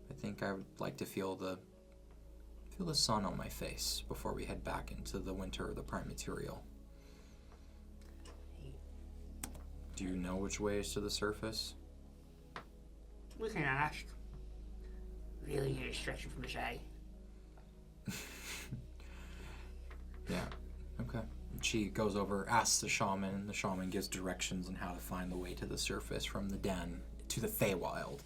I think I would like to feel the sun on my face before we head back into the winter of the prime material. Do you know which way is to the surface?
We can ask. Really need a stretching from the side.
Yeah, okay. She goes over, asks the shaman, and the shaman gives directions on how to find the way to the surface from the den to the Feywild.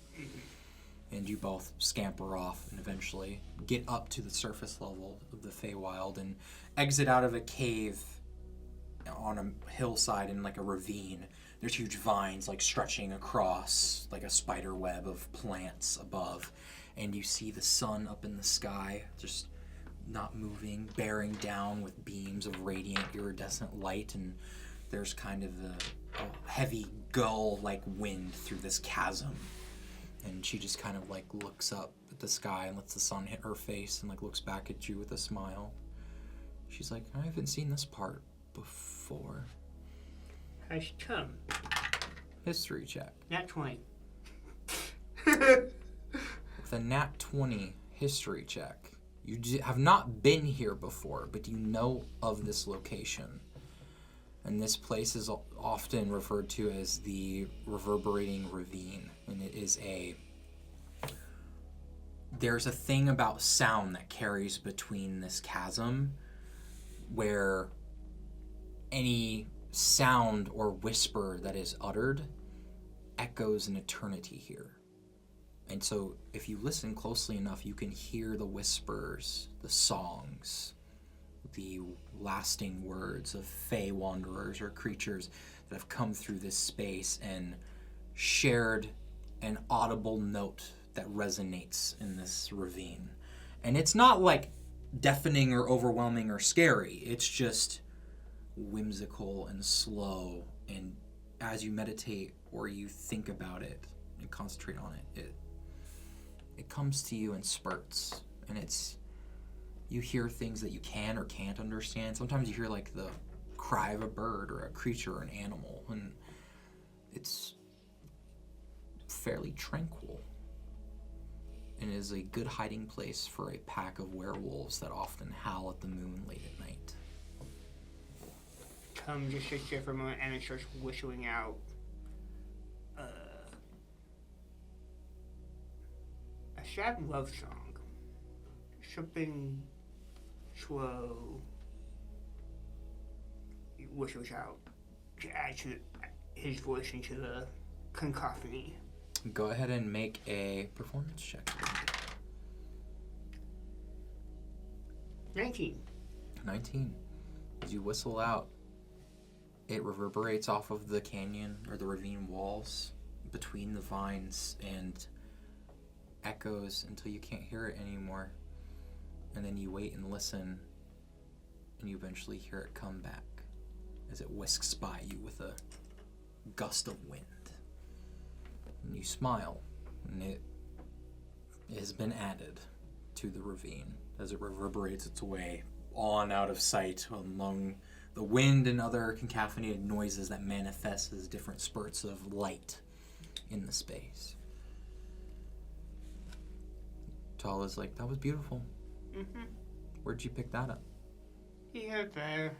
And you both scamper off and eventually get up to the surface level of the Feywild and exit out of a cave on a hillside in like a ravine. There's huge vines like stretching across like a spider web of plants above. And you see the sun up in the sky, just not moving, bearing down with beams of radiant iridescent light. And there's kind of a heavy gull-like wind through this chasm. And she just kind of like looks up at the sky and lets the sun hit her face and like looks back at you with a smile. She's like, I haven't seen this part before.
Has come.
History check.
Nat 20.
With a nat 20 history check, you have not been here before, but you know of this location. And this place is often referred to as the Reverberating Ravine. And it is there's a thing about sound that carries between this chasm where any sound or whisper that is uttered echoes an eternity here. And so if you listen closely enough, you can hear the whispers, the songs, the lasting words of Fey wanderers or creatures that have come through this space and shared an audible note that resonates in this ravine. And it's not like deafening or overwhelming or scary. It's just whimsical and slow, and as you meditate or you think about it and concentrate on it, it comes to you in spurts, and you hear things that you can or can't understand. Sometimes you hear like the cry of a bird or a creature or an animal, and it's fairly tranquil and is a good hiding place for a pack of werewolves that often howl at the moon late at night.
Tom just sits there for a moment and then starts whistling out a sad love song. Something slow. He whistles out to add to his voice into the cacophony.
Go ahead and make a performance check.
19.
19. As you whistle out, it reverberates off of the canyon or the ravine walls between the vines and echoes until you can't hear it anymore. And then you wait and listen, and you eventually hear it come back as it whisks by you with a gust of wind. And you smile, and it has been added to the ravine as it reverberates its way on out of sight among the wind and other cacophonied noises that manifest as different spurts of light in the space. Tala's like, that was beautiful.
Mm-hmm.
Where'd you pick that up?
Here, there.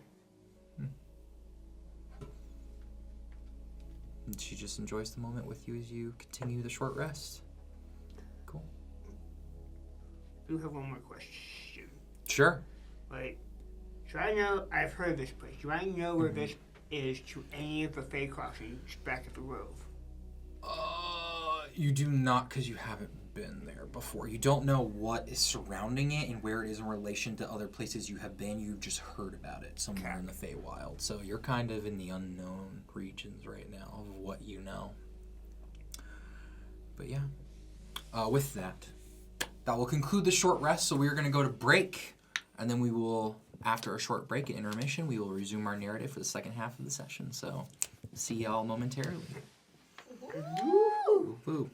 And she just enjoys the moment with you as you continue the short rest. Cool.
I do have one more question.
Sure.
Like, so I know, I've heard of this place. Do I know where this is to any of the Fey crossings back at the Grove?
You do not, because you haven't been there before. You don't know what is surrounding it and where it is in relation to other places you have been. You've just heard about it somewhere in the Feywild. So you're kind of in the unknown regions right now of what you know. But yeah, with that will conclude the short rest. So we're going to go to break, and then we will, after a short break at intermission, we will resume our narrative for the second half of the session. So see y'all momentarily. Woo! Woo!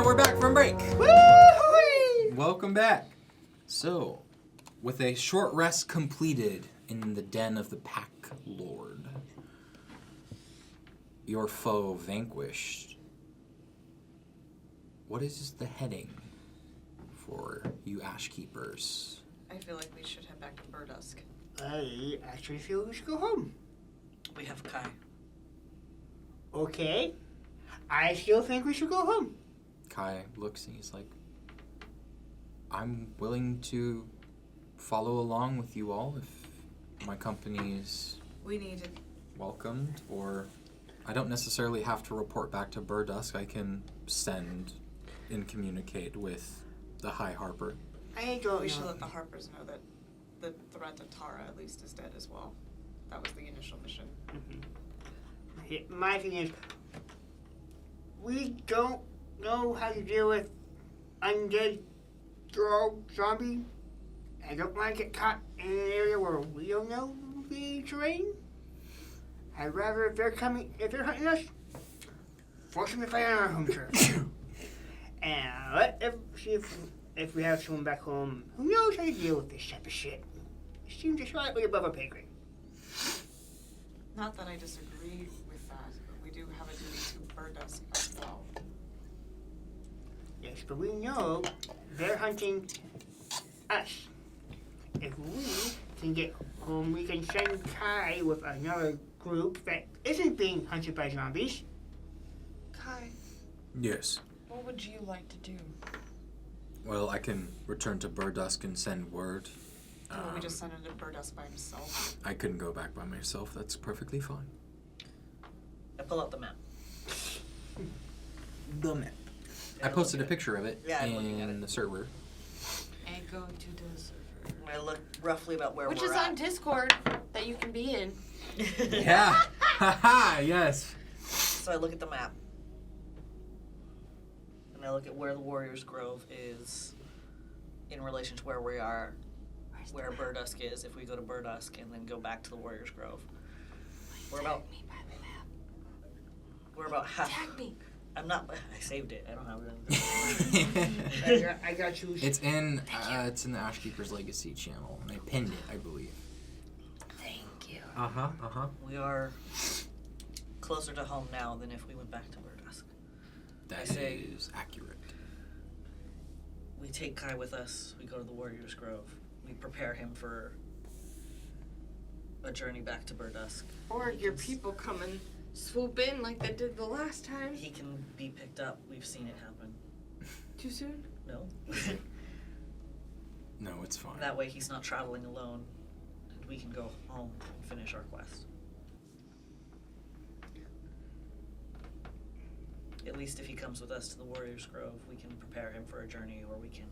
We're back from break. Woo-hoo-wee! Welcome back. So, with a short rest completed in the den of the Pack Lord, your foe vanquished, what is the heading for you Ashkeepers?
I feel like we should head back to Burdusk.
I actually feel we should go home.
We have Kai.
Okay. I still think we should go home.
Kai looks and he's like, I'm willing to follow along with you all if my company is
We need it.
welcomed, or I don't necessarily have to report back to Burdusk. I can send and communicate with the High Harper.
I don't
We
know.
should let the Harpers know that the threat of Tara at least is dead as well. That was the initial mission.
My thing is, we don't know how to deal with undead thrall zombie I don't want to get caught in an area where we don't know the terrain. I'd rather if they're hunting us, force them to fight on our home turf. And see if we have someone back home who knows how to deal with this type of shit. It seems just slightly above our pay grade.
Not that I disagree with that, but we do have a duty to bird us as well.
Yes, but we know they're hunting us. If we can get home, we can send Kai with another group that isn't being hunted by zombies.
Kai,
Yes.
what would you like to do?
Well, I can return to Burdusk and send word.
Or we just send him to bird us by himself.
I couldn't go back by myself. That's perfectly fine.
I pull out the map.
The map.
Yeah,
I posted a
look at
picture of it
Yeah, I'm looking at
in
it.
the server.
And go to the server.
I look roughly about where
Which
we're
is
at.
on Discord that you can be in.
Yeah. Haha, yes.
So I look at the map. And I look at where the Warriors Grove is in relation to where we are, where Burdusk is, if we go to Burdusk and then go back to the Warriors Grove. We're about
Me by the map.
we're about half.
Tag me.
I'm not. I saved it. I don't have it.
I got you.
It's in the Ashkeepers Legacy channel, and I pinned it, I believe.
Thank you.
Uh-huh.
We are closer to home now than if we went back to Burdusk.
That
say-
is accurate.
We take Kai with us. We go to the Warriors Grove. We prepare him for a journey back to Burdusk.
Or
He
your
can s-
people come and swoop in like they did the last time.
He can be picked up. We've seen it happen.
Too soon?
No.
No, it's fine.
That way he's not traveling alone, and we can go home and finish our quest. At least if he comes with us to the Warriors Grove, we can prepare him for a journey, or we can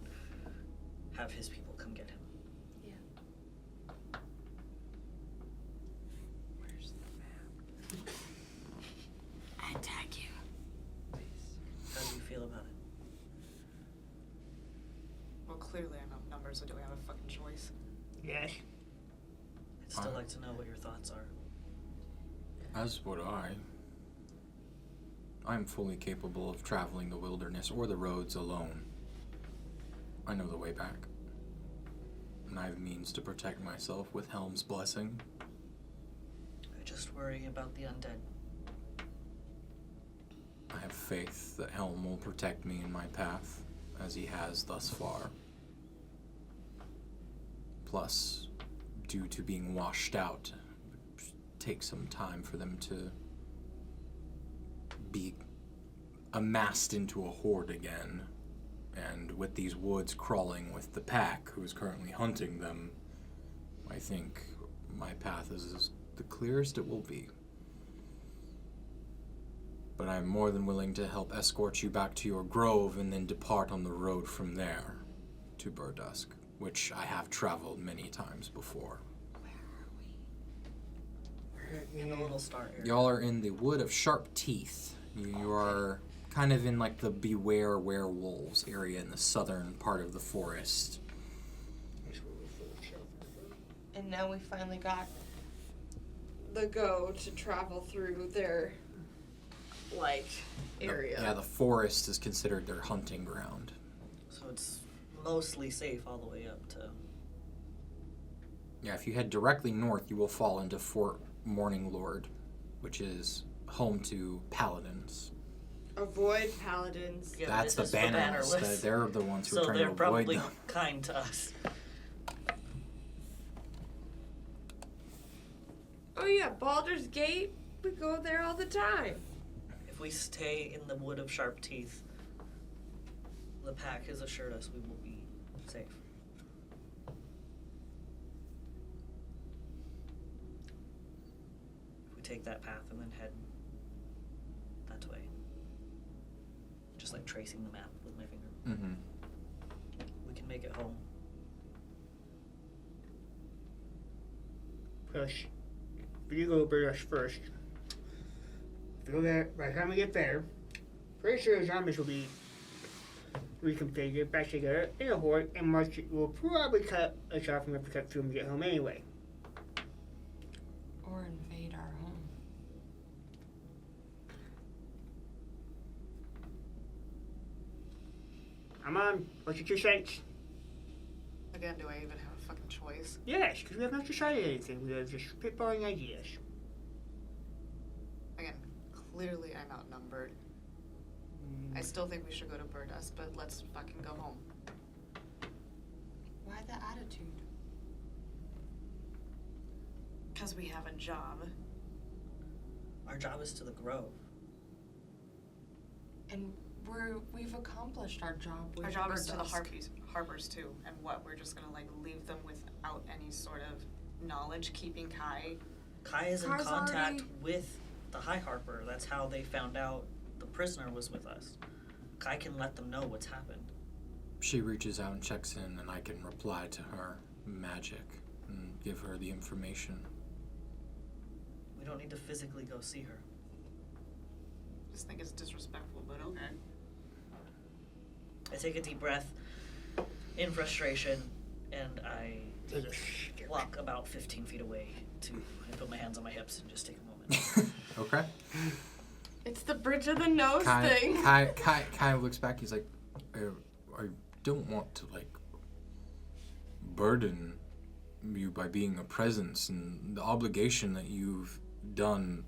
have his people come get him.
Where's the map? I tag you.
How do you feel about it?
Well, clearly I'm outnumbered, so do we have a fucking choice?
Yes.
I'd still like to know what your thoughts are.
As would I. I'm fully capable of traveling the wilderness or the roads alone. I know the way back. And I have means to protect myself with Helm's blessing.
I just worry about the undead.
I have faith that Helm will protect me in my path, as he has thus far. Plus, due to being washed out, it takes some time for them to be amassed into a horde again. And with these woods crawling with the pack who is currently hunting them, I think my path is the clearest it will be. But I'm more than willing to help escort you back to your grove and then depart on the road from there to Burdusk, which I have traveled many times before.
In the little star area.
Y'all are in the Wood of Sharp Teeth. You are kind of in like the Beware Werewolves area in the southern part of the forest.
And now we finally got the go to travel through their, like, area.
Yeah, the forest is considered their hunting ground.
So it's mostly safe all the way up to...
Yeah, if you head directly north, you will fall into Fort Morning Lord, which is home to paladins.
Avoid paladins.
Yeah,
That's the
this is
Bannerless. They're the ones who are
So
trying
they're
to avoid
probably
them.
kind to us.
Oh yeah, Baldur's Gate. We go there all the time.
If we stay in the Wood of Sharp Teeth, the pack has assured us we will be safe. If we take that path and then head that way, just like tracing the map with my finger,
Mm-hmm.
we can make it home.
Push. You go Burdusk first. If you go there, by the time we get there, pretty sure the zombies will be reconfigure back together in a horde, and March will probably cut us off from the cut through and get home anyway.
Or invade our home.
I'm on. What's your 2 cents?
Again, do I even have a fucking choice?
Yes, because we have not decided anything. We are just spitballing ideas.
Again, clearly I'm outnumbered. I still think we should go to Birdust, but let's fucking go home.
Why the attitude?
Because we have a job.
Our job is to the Grove.
And we've accomplished our job. With
Our job is to the
Birdust.
Harpers too. And what, we're just gonna like leave them without any sort of knowledge, keeping Kai.
Kai is in
Kai's
contact
already-
with the High Harper. That's how they found out the prisoner was with us. Kai can let them know what's happened.
She reaches out and checks in, and I can reply to her magic and give her the information.
We don't need to physically go see her.
Just think it's disrespectful, but okay.
I take a deep breath in frustration, and I walk about 15 feet away and put my hands on my hips and just take a moment.
Okay.
It's the bridge of the nose thing.
Kai looks back. He's like, I don't want to like burden you by being a presence, and the obligation that you've done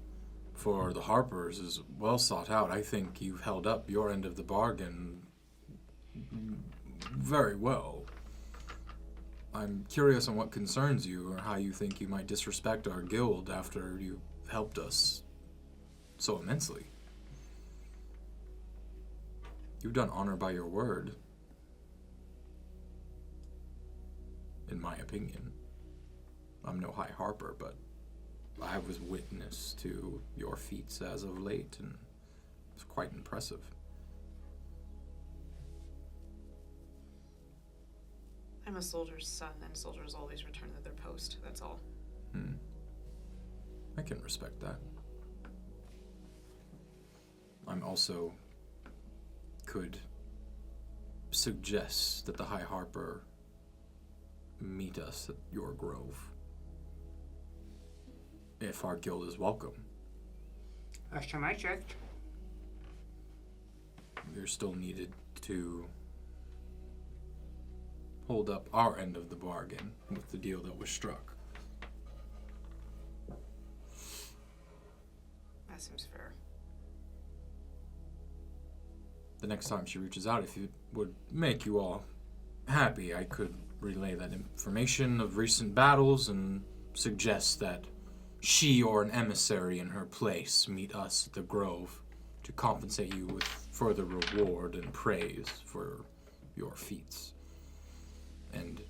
for the Harpers is well sought out. I think you've held up your end of the bargain very well. I'm curious on what concerns you, or how you think you might disrespect our guild after you helped us so immensely. You've done honor by your word, in my opinion. I'm no High Harper, but I was witness to your feats as of late, and it's quite impressive.
I'm a soldier's son, and soldiers always return to their post. That's all.
I can respect that. I'm also could suggest that the High Harper meet us at your grove, if our guild is welcome.
Last time I checked.
You're still needed to hold up our end of the bargain with the deal that was struck.
That seems fair.
The next time she reaches out, if it would make you all happy, I could relay that information of recent battles and suggest that she or an emissary in her place meet us at the Grove to compensate you with further reward and praise for your feats, and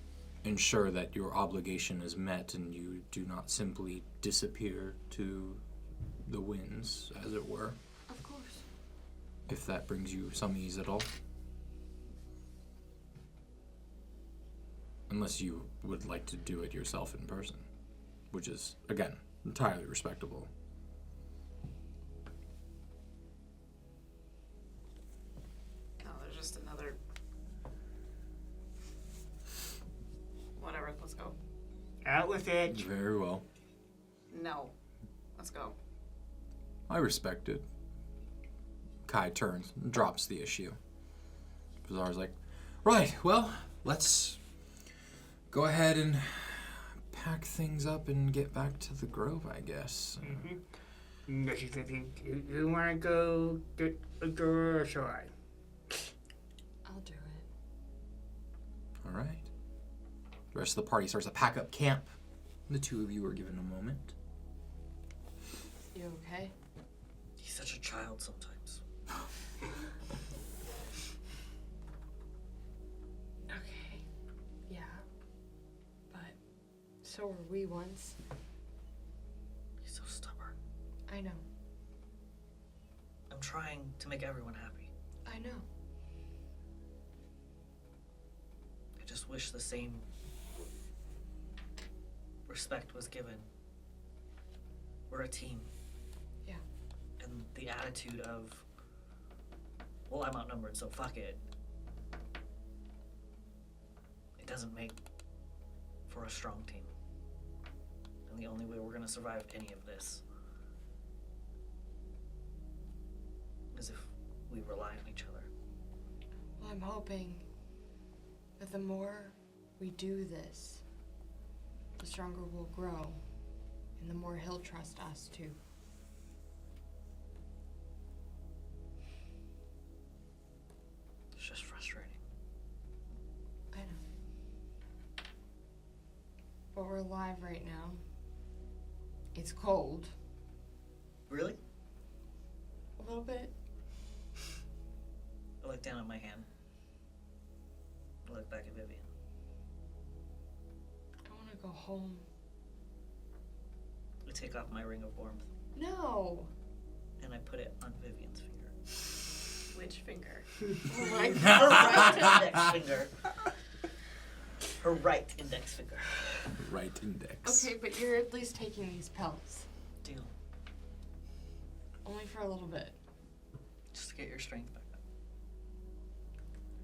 ensure that your obligation is met and you do not simply disappear to the winds, as it were.
Of course.
If that brings you some ease at all. Unless you would like to do it yourself in person, which is, again, entirely respectable.
No, there's just another... Whatever, let's go.
Out with it.
Very well.
No. Let's go.
I respect it. Kai turns and drops the issue. Bizarre's like, right, well, let's go ahead and pack things up and get back to the Grove, I guess.
What you think? You want to go get Adora, or shall I?
I'll do it.
All right. The rest of the party starts to pack up camp. The two of you are given a moment.
You okay?
He's such a child sometimes.
Okay. Yeah. But so were we once.
He's so stubborn.
I know.
I'm trying to make everyone happy.
I know.
I just wish the same respect was given. We're a team.
Yeah.
And the attitude of, well, I'm outnumbered, so fuck it. it doesn't make for a strong team. And the only way we're going to survive any of this is if we rely on each other.
Well, I'm hoping that the more we do this, the stronger we'll grow, and the more he'll trust us too.
It's just frustrating.
I know. But we're alive right now. It's cold.
Really?
A little bit.
I look down at my hand. I look back at Vivian.
I want to go home.
I take off my ring of warmth
No.
and I put it on Vivian's finger.
Which finger?
Oh my
Her
god.
right index finger. Her right index finger.
Right index.
Okay, but you're at least taking these pills.
Deal.
Only for a little bit.
Just to get your strength back up.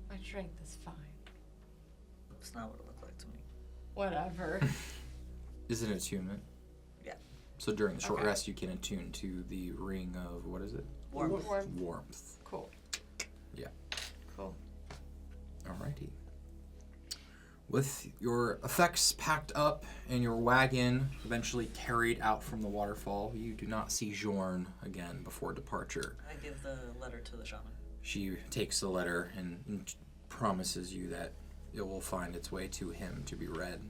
My strength is fine.
It's not what it looked like to me.
Whatever.
Is it an attunement?
Yeah.
So during the short
Okay.
rest, you can attune to the ring of, what is it?
Warmth.
Warmth.
Cool.
Yeah.
Cool.
Alrighty. With your effects packed up and your wagon eventually carried out from the waterfall, you do not see Jorn again before departure.
I give the letter to the shaman.
She takes the letter and promises you that it will find its way to him to be read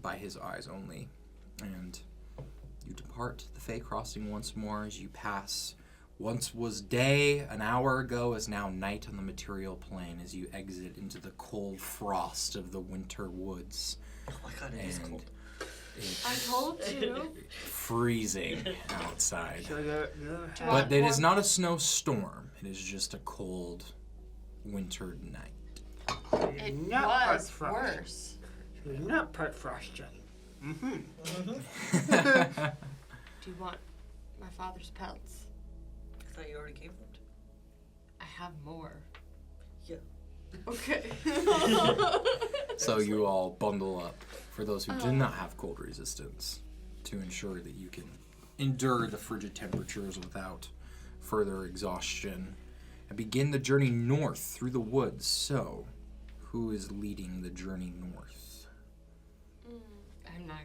by his eyes only. And you depart the Fey Crossing once more as you pass. Once was day, an hour ago is now night on the material plane as you exit into the cold frost of the winter woods.
Oh my god, it is
And
cold.
I
it's
told you.
freezing outside.
So
But it is not a snowstorm. It is just a cold winter night.
It
not part
was
frost.
worse.
It's not part frost giant. Mm-hmm.
Do you want my father's pelts?
I thought you already gave them to me.
I have more.
Yeah.
Okay.
So you all bundle up for those who do not have cold resistance to ensure that you can endure the frigid temperatures without further exhaustion and begin the journey north through the woods. So, who is leading the journey north?
I'm not.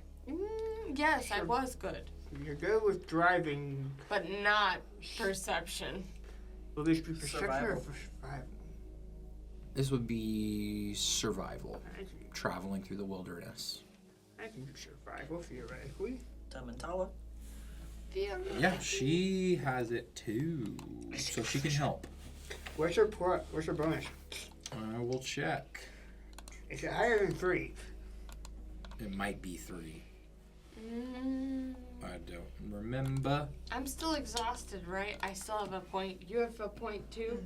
Yes, I
Sure.
was good,
You're good with driving.
but not perception.
Will this be perception or
Survival.
survival?
This would be survival,
I can,
traveling through the wilderness.
I can do survival theoretically.
Tamantala.
Yeah, she has it too, so she can help.
What's her What's her bonus?
I will check.
Is it higher than 3?
It might be 3.
Mm,
I don't remember.
I'm still exhausted, right? I still have a point. You have a point too?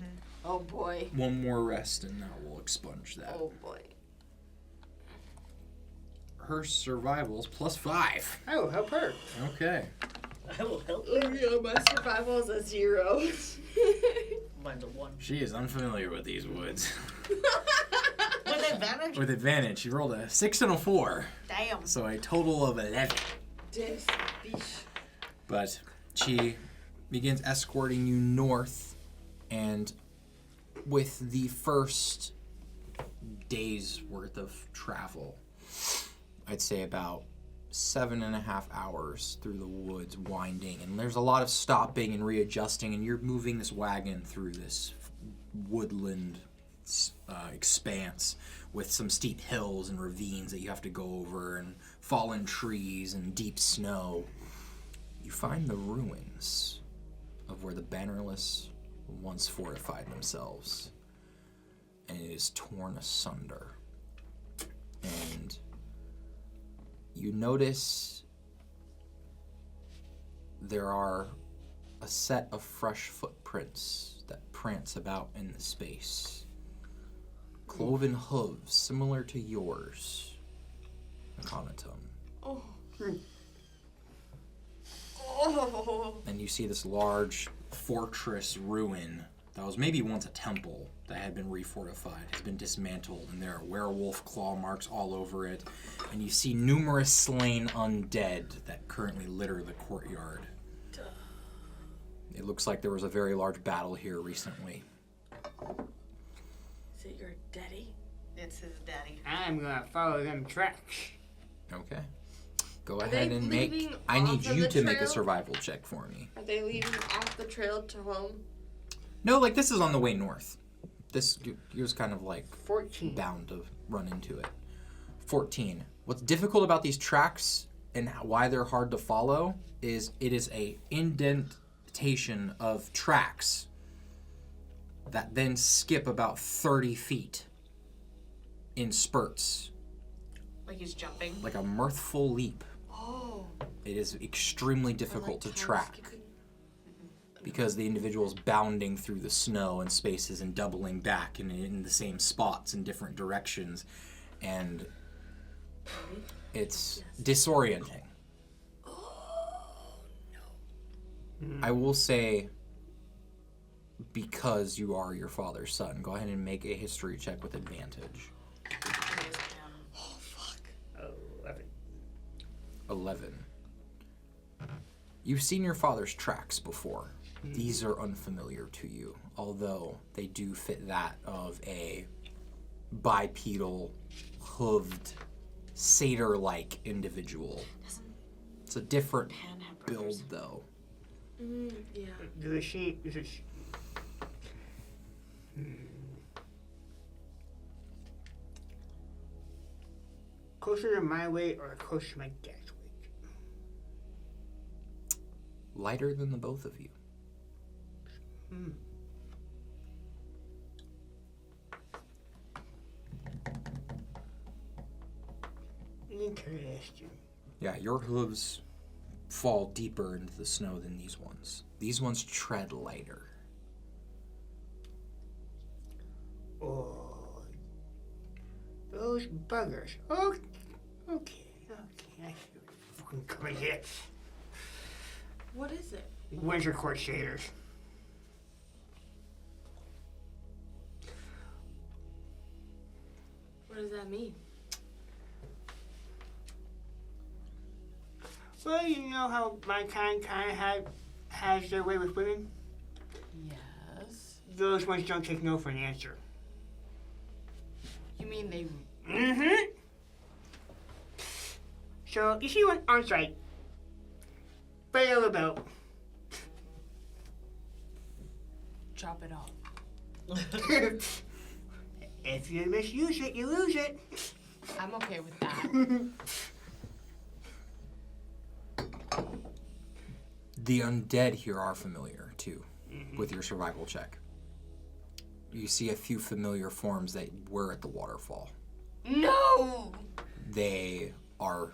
Oh boy.
One more rest and that will expunge that.
Oh boy.
Her survival's +5.
I will help her.
Okay.
I will help.
Oh yeah, my survival is a 0.
Mine's a 1.
She is unfamiliar with these woods.
With advantage?
With advantage, she rolled a 6 and a 4.
Damn.
So a total of 11. But she begins escorting you north, and with the first day's worth of travel, I'd say about 7.5 hours through the woods winding, and there's a lot of stopping and readjusting, and you're moving this wagon through this woodland expanse with some steep hills and ravines that you have to go over, and fallen trees and deep snow. You find the ruins of where the Bannerless once fortified themselves, and it is torn asunder. And you notice there are a set of fresh footprints that prance about in the space. Cloven hooves, similar to yours, Akhenaten.
Oh. Oh.
And you see this large fortress ruin that was maybe once a temple that had been refortified has been dismantled, and there are werewolf claw marks all over it, and you see numerous slain undead that currently litter the courtyard. It looks like there was a very large battle here recently.
Is it your daddy?
It's his daddy.
I'm gonna follow them tracks.
Okay. Go
Are
ahead
they
and make...
leaving
I need
off of
you
the
to make a
trail?
survival check for me.
Are they leaving off the trail to home?
No, like, this is on the way north. This, you're just kind of, like,
14.
bound to run into it. 14. What's difficult about these tracks and why they're hard to follow is it is a indentation of tracks that then skip about 30 feet in spurts,
Like he's jumping.
like a mirthful leap.
Oh.
It is extremely difficult to track because the individual is bounding through the snow and spaces and doubling back in the same spots in different directions, and it's disorienting. I will say, because you are your father's son, go ahead and make a history check with advantage.
11.
11. You've seen your father's tracks before. These are unfamiliar to you, although they do fit that of a bipedal, hooved, satyr-like individual. It's a different
Pan have
build,
brothers.
though.
Yeah.
Do the sheep? Is it? Closer to my weight or closer to my dad's weight?
Lighter than the both of you.
Interesting.
Yeah, your hooves fall deeper into the snow than these ones. These ones tread lighter.
Oh, those buggers. Oh, okay. I see what's fucking coming here.
What is it?
Winter Court shaders.
What does that mean?
Well, you know how my kind of has their way with women?
Yes.
Those ones don't take no for an answer.
You mean they...
Mm-hmm. So, you see one on site. Bail about.
Chop it off.
If you misuse it, you lose it.
I'm okay with that.
The undead here are familiar, too, with your survival check. You see a few familiar forms that were at the waterfall.
No!
They are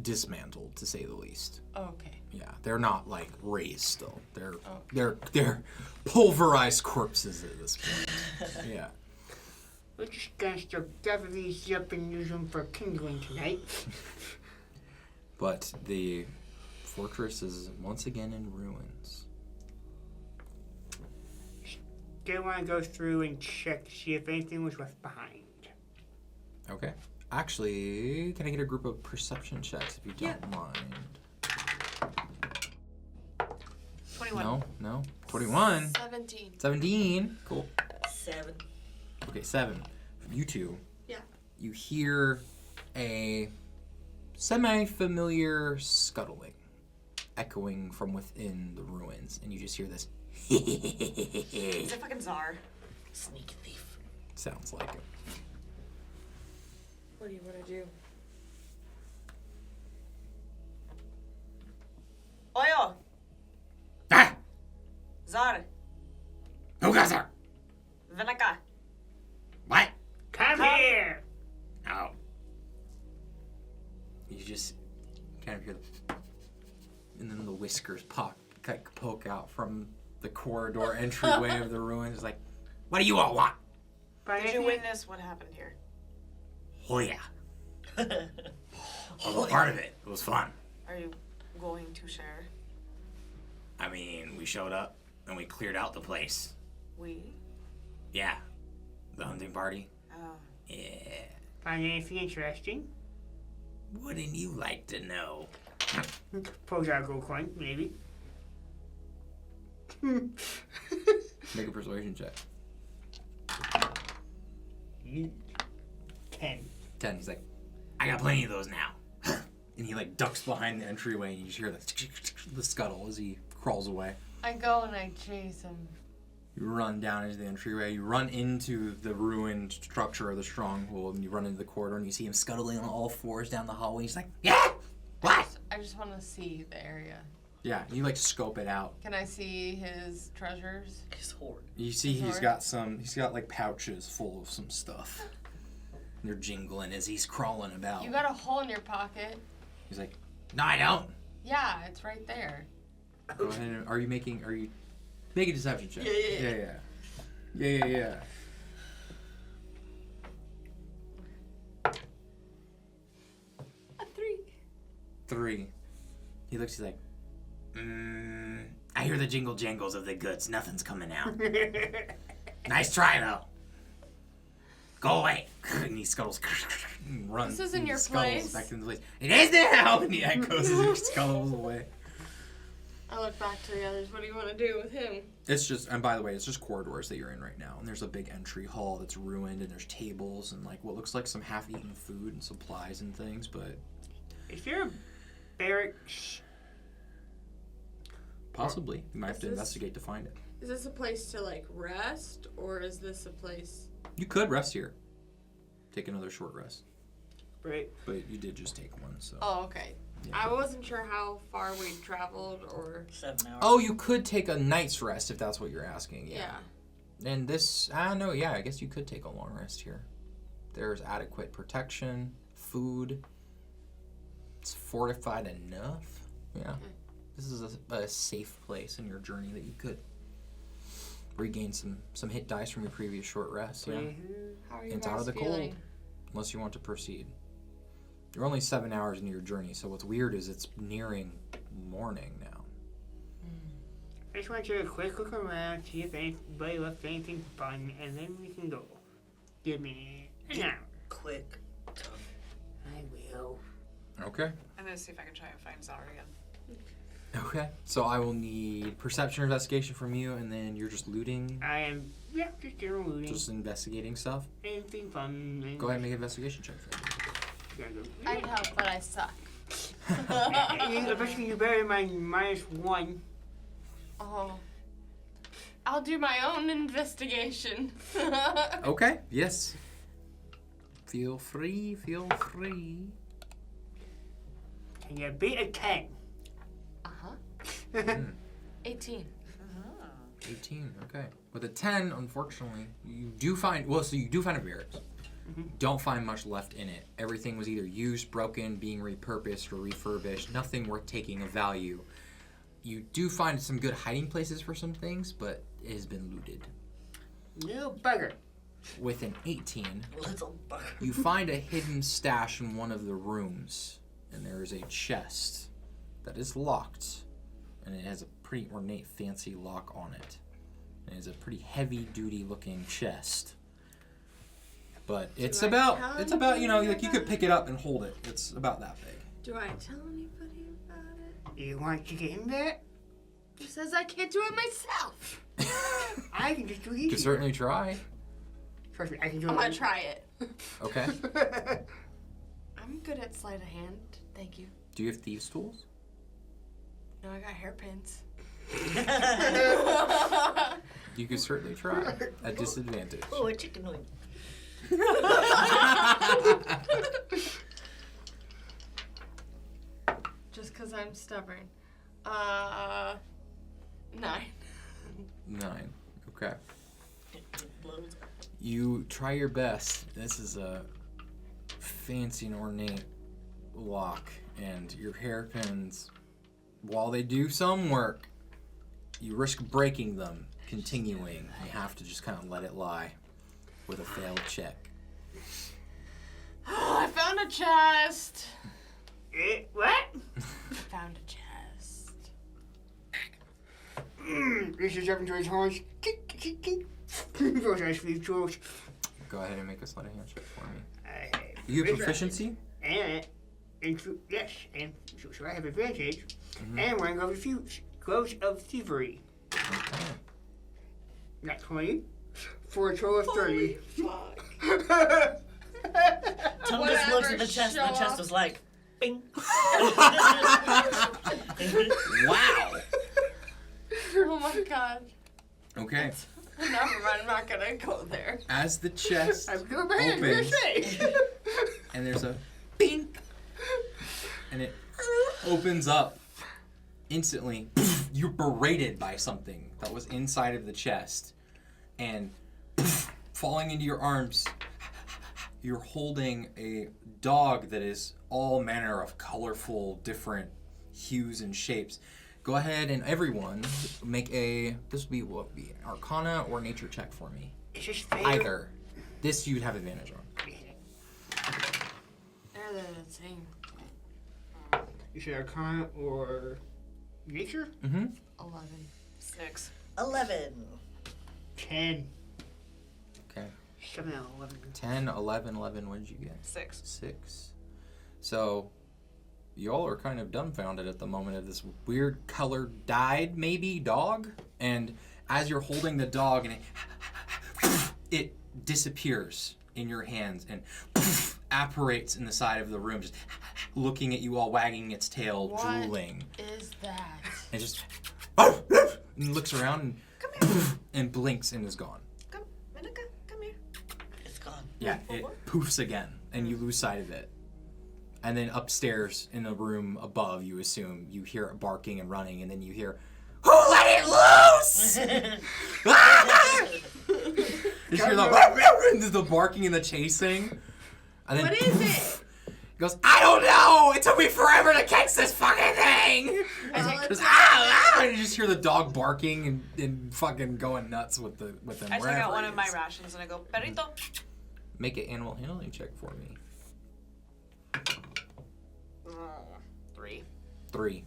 dismantled, to say the least.
Okay.
Yeah, they're not, like, raised still. They're
Oh.
they're pulverized corpses at this point. Yeah.
We're just gonna still gather these up and use them for kindling tonight.
But the fortress is once again in ruins.
Still want to go through and check to see if anything was left behind.
Okay. Actually, can I get a group of perception checks if you don't mind?
21.
No? 21?
17.
17? Cool.
7.
Okay, 7. You two.
Yeah.
You hear a semi-familiar scuttling echoing from within the ruins, and you just hear this
He's a fucking czar.
Sneaky thief.
sounds like it.
What do you want to do?
Oyo!
Ah!
Czar!
Hugazar!
Venaka!
What?
Come here!
Oh. You just kind of hear the... And then the whiskers poke out from the corridor entryway of the ruins. It's like, what do you all want?
But
Did you witness what happened here?
Oh, yeah. I was a part of it. It was fun.
Are you going to share?
I mean, we showed up and we cleared out the place.
We?
Yeah. The hunting party.
Oh.
Yeah.
Find anything interesting?
Wouldn't you like to know?
Pulls out a gold coin, maybe.
Make a persuasion check.
10.
10. He's like, I got plenty of those now. And he like ducks behind the entryway, and you just hear the scuttle as he crawls away.
I go and I chase him.
You run down into the entryway. You run into the ruined structure of the stronghold, and you run into the corridor, and you see him scuttling on all fours down the hallway. He's like, yeah, what?
I just want to see the area.
Yeah, you like scope it out.
Can I see his treasures?
His hoard.
You see
His
he's got like pouches full of some stuff. And they're jingling as he's crawling about.
You got a hole in your pocket.
He's like, no, I don't.
Yeah, it's right there.
Go ahead and, make a deception check. Yeah.
A 3.
3. He looks, he's like, I hear the jingle jangles of the goods. Nothing's coming out. Nice try, though. Go away. And he scuttles and runs.
This isn't your
scuttles
place.
back into the place. It is now! And he echoes as he scuttles away.
I look back to the others. What do you want to do with him?
It's just, and by the way, it's just corridors that you're in right now. And there's a big entry hall that's ruined, and there's tables and like what looks like some half-eaten food and supplies and things, but
Is there a barracks?
possibly. You might have
Is
to
this-
investigate to find it.
Is this a place to like rest, or is this a place?
You could rest here. Take another short rest.
Right.
But you did just take one, so.
Oh, okay.
Yeah.
I wasn't sure how far we'd traveled, or
7 hours.
Oh, you could take a night's rest if that's what you're asking.
yeah.
And this, no, yeah, I guess you could take a long rest here. There's adequate protection, food. It's fortified enough. Yeah. This is a safe place in your journey that you could regain some hit dice from your previous short rest. Yeah.
How are you
It's
guys
out of the
feeling?
cold. Unless you want to proceed. You're only 7 hours into your journey, so what's weird is it's nearing morning now.
I just want to take a quick look around, see if anybody left anything fun, and then we can go. Give me an hour.
Quick.
I will.
Okay.
I'm gonna see if I can try and find Zara again.
Okay. So I will need perception investigation from you, and then you're just looting,
I am, yeah, just general looting.
just investigating stuff.
Anything fun. And
Go ahead and make an investigation check for me.
I'd help, but I suck.
Eventually, you better my -1.
Oh. I'll do my own investigation.
Okay. Yes. Feel free. Feel free.
And you beat a 10.
Uh-huh. 18.
18. Okay. With a 10, unfortunately, you do find a barracks. Don't find much left in it. Everything was either used, broken, being repurposed, or refurbished. Nothing worth taking of value. You do find some good hiding places for some things, but it has been looted.
Little bugger.
With an 18,
Little bugger.
you find a hidden stash in one of the rooms, and there is a chest that is locked, and it has a pretty ornate, fancy lock on it. And it's a pretty heavy-duty looking chest. But it's
I
about,
tell
you know, like you could pick it up and hold it. It's about that big.
Do I tell anybody about it?
You want to get in there?
Who says I can't do it myself?
I can just do it
You could
easy.
certainly try.
Trust me, I can do
I'm
it.
gonna try it.
Okay.
I'm good at sleight of hand. Thank you.
Do you have thieves' tools?
No, I got hairpins.
You could certainly try at disadvantage.
Oh, a chicken wing.
Just because I'm stubborn. 9.
9. Okay.
It blows up.
You try your best. This is a fancy and ornate lock, and your hairpins, while they do some work, you risk breaking them continuing. You have to just kind of let it lie with a failed check.
Oh, I found a chest.
What?
Found a chest.
Reaches up into his horns. Kick. Those are sweet tools.
Go ahead and make a sleight of hand check for me.
I have
You have proficiency?
And yes, and so I have advantage. And one gloves of thievery.
Okay.
Not 20. For a total of 30.
Fuck.
Tom just looks at the chest, and the chest was like, bing.
Wow.
Oh my god.
Okay.
Never mind, I'm not gonna go there.
As the chest
I'm going back. I'm going to
opens,
say.
and there's a bink, and it opens up. Instantly, you're berated by something that was inside of the chest, and falling into your arms, you're holding a dog that is all manner of colorful, different hues and shapes. Go ahead and everyone make this would be what would be Arcana or Nature check for me.
It's just fair.
Either. This you'd have advantage on.
They're the same.
You said Arcana or Nature?
Mm-hmm.
11.
6.
11.
10.
Okay.
7 out of 11.
10, 11, what did you get?
6.
6. So, y'all are kind of dumbfounded at the moment of this weird colored dyed, maybe, dog. And as you're holding the dog, and it disappears in your hands and apparates in the side of the room, just looking at you all, wagging its tail,
What
drooling.
is that?
And just and looks around and blinks and is gone.
Come, Monica, come here.
It's gone.
Yeah, it poofs again, and you lose sight of it. And then upstairs in the room above, you assume, you hear it barking and running, and then you hear, "Who let it loose?" You hear the barking and the chasing. And then,
What is it?
He goes, "I don't know! It took me forever to catch this fucking thing!"
Well,
Goes, "Ah, ah!" And you just hear the dog barking and fucking going nuts with them.
I take
wherever
out one
it
of my
is.
rations and I go, Perrito.
Make an animal handling check for me.
3.
3.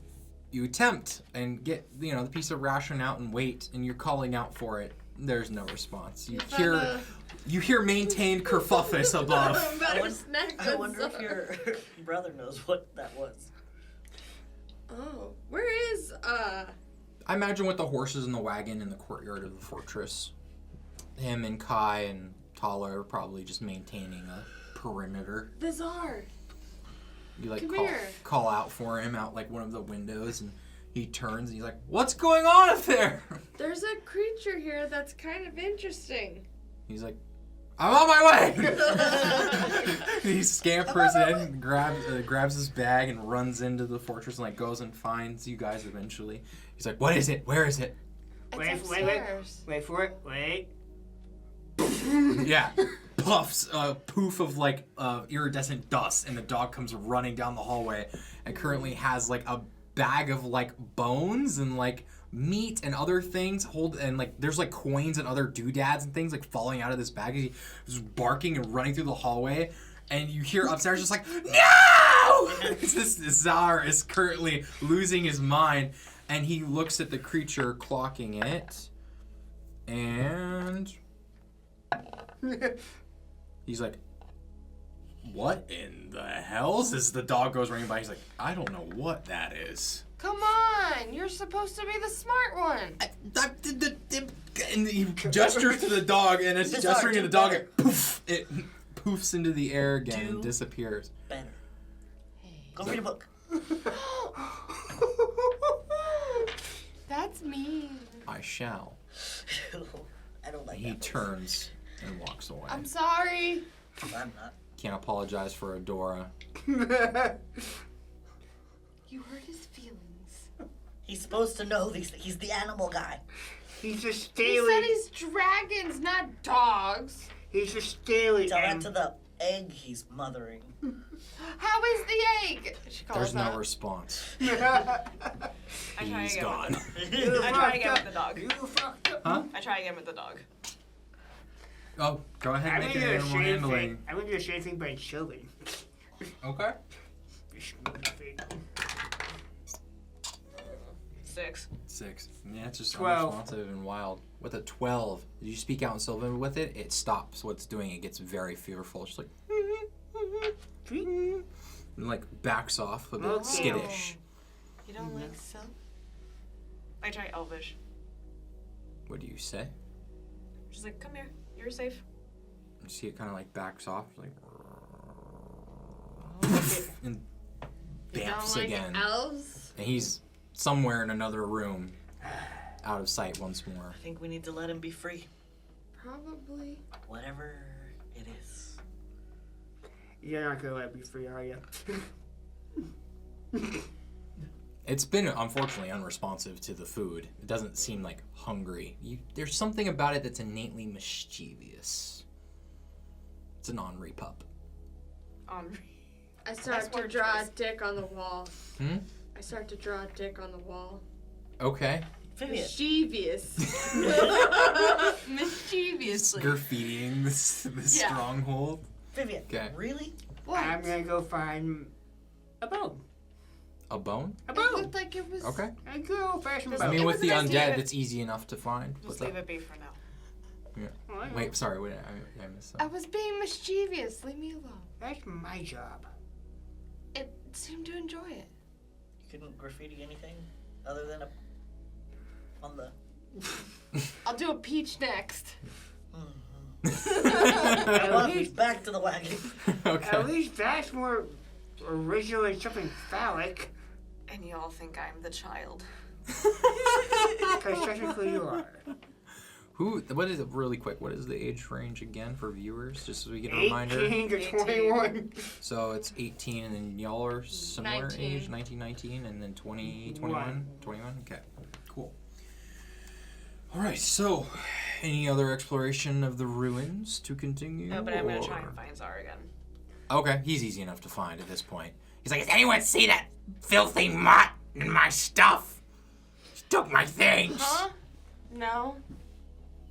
You attempt and get the piece of ration out and wait, and you're calling out for it. There's no response. You hear maintained kerfuffle above.
Better snack
I
than
wonder if
some.
your brother knows what that was.
Oh, where is
I imagine with the horses in the wagon in the courtyard of the fortress, him and Kai and Tala are probably just maintaining a perimeter.
the czar?
You
Come
call,
here.
call out for him out like one of the windows, and he turns and he's like, "What's going on up there?"
There's a creature here that's kind of interesting.
He's like, "I'm on my way." He scampers in, grabs his bag, and runs into the fortress and goes and finds you guys eventually. He's like, "What is it? Where is it?"
It's upstairs.
Wait for it. Wait.
Yeah, puffs a poof of iridescent dust, and the dog comes running down the hallway, and currently has a bag of bones and meat and other things there's coins and other doodads and things falling out of this bag. He's barking and running through the hallway, and you hear upstairs just "No!" This Czar is currently losing his mind, and he looks at the creature, clocking it, and he's like, "What in the hell?" As the dog goes running by, he's like, "I don't know what that is."
Come on, you're supposed to be the smart one.
And he gestures to the dog, and as he's gesturing to the dog, it poofs into the air again and disappears.
Better. Go read a book.
That's mean.
I shall.
I don't like
He
that.
turns and walks away.
I'm sorry.
I'm not.
Can't apologize for Adora.
You hurt his feelings.
He's supposed to know these things. He's the animal guy.
He's a
He
scaly.
said he's dragons, not dogs.
He's a scaly.
Tell that to the egg he's mothering.
How is the egg? She calls
There's no
out.
response.
I try
He's
again.
gone.
I try again with the dog.
You fucked up.
Huh?
I try again with the dog.
Oh, go ahead
I'm
and make
gonna
an
do the
animal
same
handling.
thing. I'm gonna do the same thing by chilling.
Okay.
6. 6.
6. Yeah, it's just
12.
unresponsive and wild. With a 12, did you speak out in Sylvan with it? It stops what's doing. It gets very fearful. It's just like, and like backs off a bit
Okay.
skittish.
You don't like silk?
I try Elvish.
What do you say?
She's like, come here, you're safe.
You see it kind of like backs off, like, and
You
bamps
don't like
again.
elves?
And he's somewhere in another room, out of sight once more.
I think we need to let him be free.
Probably.
Whatever it is.
You're not gonna let me free, are you?
It's been unfortunately unresponsive to the food. It doesn't seem like hungry. There's something about it that's innately mischievous. It's an ornery pup.
Henri.
I start
Nice
to
word
draw
choice.
a dick on the wall.
Hmm?
I start to draw a dick on the wall.
Okay.
Vivian.
Mischievous.
Mischievously.
Graffitiing this
Yeah.
stronghold.
Vivian.
Okay.
Really?
I'm gonna go find a bone.
A bone?
A
It
bone.
looked like it was.
Okay.
A good old-fashioned
I
bone.
mean,
It
with
was
the
a nice
undead,
leave.
it's easy enough to find.
Just
What's
leave
up?
it be for now.
Well, I
Wait, sorry. Wait, I missed
I
that.
was being mischievous. Leave me alone.
That's my job.
It seemed to enjoy it.
You couldn't graffiti anything other than on the.
I'll do a peach next.
At least,
Back to the wagon.
at
Okay.
least that's more original than something phallic.
And y'all think I'm the child.
Because technically you are.
What is it, really quick, what is the age range again for viewers? Just so we get a reminder.
18 to 21.
So it's 18, and then y'all are similar
19.
age, 19, 19, and then 20, 21? 21? Okay, cool. All right, so any other exploration of the ruins to continue?
No, but I'm gonna try
or-
and find Zara again.
Okay, he's easy enough to find at this point. He's like, has anyone seen that filthy mutt in my stuff? He took my things.
Huh? No.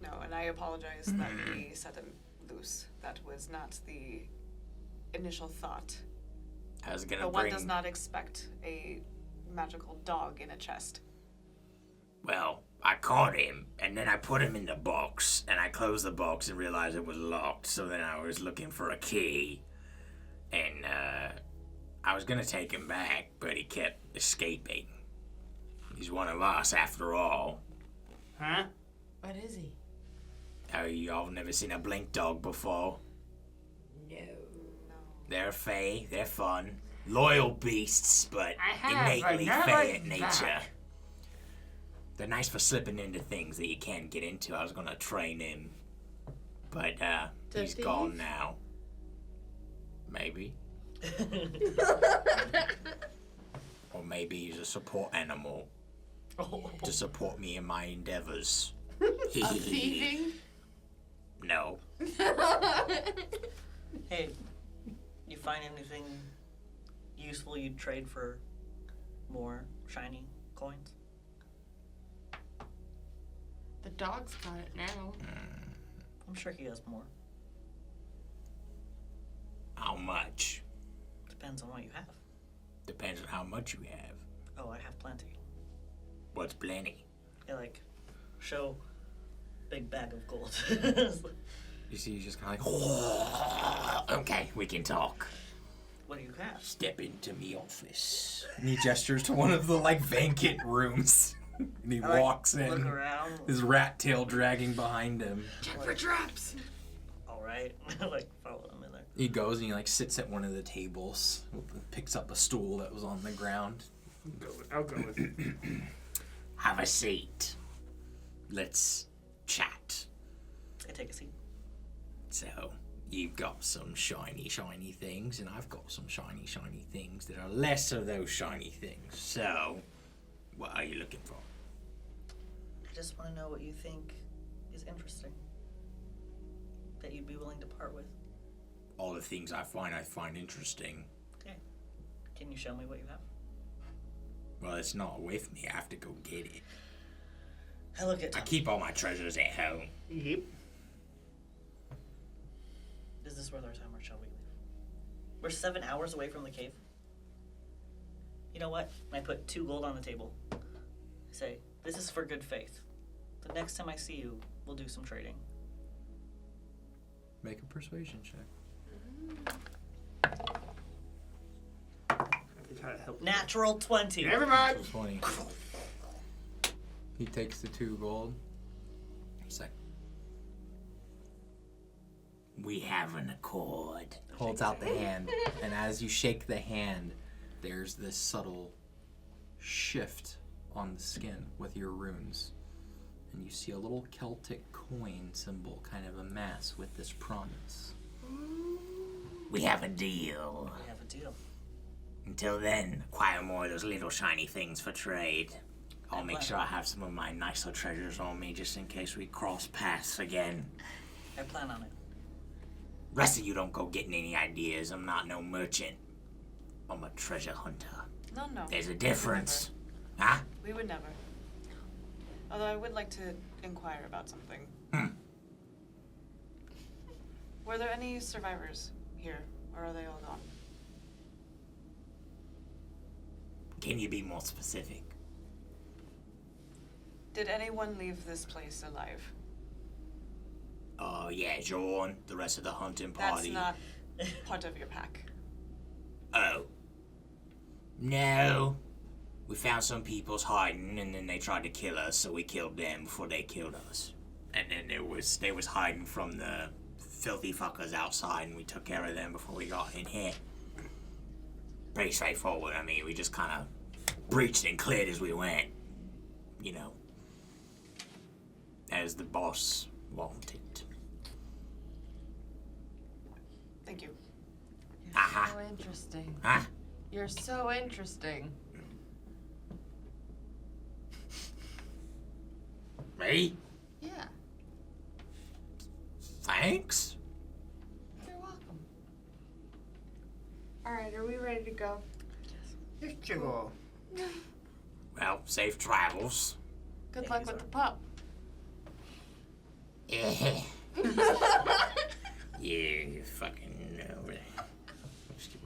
No, and I apologize that we set him loose. That was not the initial thought.
I was gonna
But one
bring...
does not expect a magical dog in a chest.
Well, I caught him, and then I put him in the box, and I closed the box and realized it was locked, so then I was looking for a key, and, I was gonna take him back, but he kept escaping. He's one of us, after all.
Huh?
What is he?
Oh, y'all never seen a blink dog before?
No.
They're fey, they're fun. Loyal beasts, but
I have,
innately
but not
fey
like
at nature.
that.
They're nice for slipping into things that you can't get into. I was gonna train him, but he's
thief?
gone now. Maybe. Or maybe he's a support animal to support me in my endeavors.
Thieving?
No.
Hey, you find anything useful you'd trade for more shiny coins?
The dog's got it now.
I'm sure he has more.
How much?
Depends on what you have.
Depends on how much you have.
Oh, I have plenty.
What's plenty?
Yeah, like, show big bag of gold.
You see, he's just kind of like,
Okay, we can talk.
What do you have?
Step into me office.
and he gestures to one of the, like, vacant rooms. And he
I,
walks
Look
in,
around.
his rat tail dragging behind him.
Check for traps.
All right, like follow him in there.
He goes and he, like, sits at one of the tables, picks up a stool that was on the ground.
I'll go with it.
Have a seat. Let's chat.
I take a seat.
So, you've got some shiny things, and I've got some shiny things that are less of those shiny things. So, what are you looking for?
I just want to know what you think is interesting that you'd be willing to part with.
All the things I find interesting.
Okay. Can you show me what you have?
Well, it's not with me. I have to go get it.
I look at
I
Tom.
keep all my treasures at home.
Yep.
Is this worth our time or shall we leave? We're 7 hours away from the cave. You know what? I put 2 gold on the table. I say, this is for good faith. The next time I see you, we'll do some trading.
Make a persuasion check.
Try to help.
Natural 20.
Never mind.
20. He takes the 2 gold. He's like, we have an accord. Holds out the hand, and as you shake the hand, there's this subtle shift on the skin with your runes. And you see a little Celtic coin symbol kind of amass with this promise. We have a deal.
We have a deal.
Until then, acquire more of those little shiny things for trade. I'll make sure I have some of my nicer treasures on me just in case we cross paths again.
I plan on it.
Rest of you don't go getting any ideas. I'm not no merchant. I'm a treasure hunter.
No.
There's a difference. Huh?
We would never. Although I would like to inquire about something. Were there any survivors here, or are they all gone?
Can you be more specific?
Did anyone leave this place alive?
Oh, yeah, Jorn, the rest of the hunting
That's
party.
not part of your pack.
Oh. No. We found some people's hiding, and then they tried to kill us, so we killed them before they killed us. And then they was hiding from the filthy fuckers outside, and we took care of them before we got in here. Pretty straightforward. I mean, we just kind of breached and cleared as we went. You know, as the boss wanted.
Thank you.
Aha.
So interesting.
Huh?
You're so interesting.
Me?
Yeah.
Thanks.
You're welcome.
Alright, are we ready to go?
Let's go.
Well, safe travels.
Good luck with the pup.
Yeah. Yeah, you fucking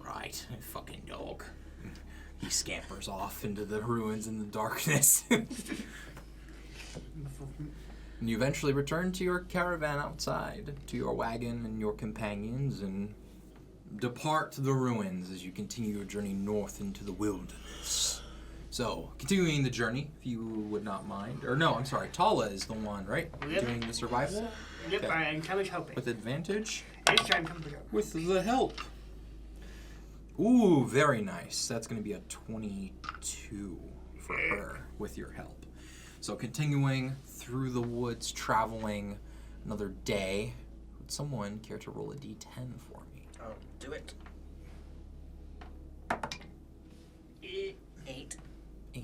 right, fucking dog.
he scampers off into the ruins in the darkness. And you eventually return to your caravan outside, to your wagon and your companions, and depart the ruins as you continue your journey north into the wilderness. So, continuing the journey, if you would not mind. Or no, I'm sorry, Tala is the one, right?
Yep.
Doing the survival?
Yep,
Okay.
and Tommy's helping.
With advantage?
It's time to help.
With the help. Ooh, very nice. That's going to be a 22 for her with your help. So continuing through the woods, traveling another day. Would someone care to roll a d10 for me?
Oh, do it. 8.
8.
I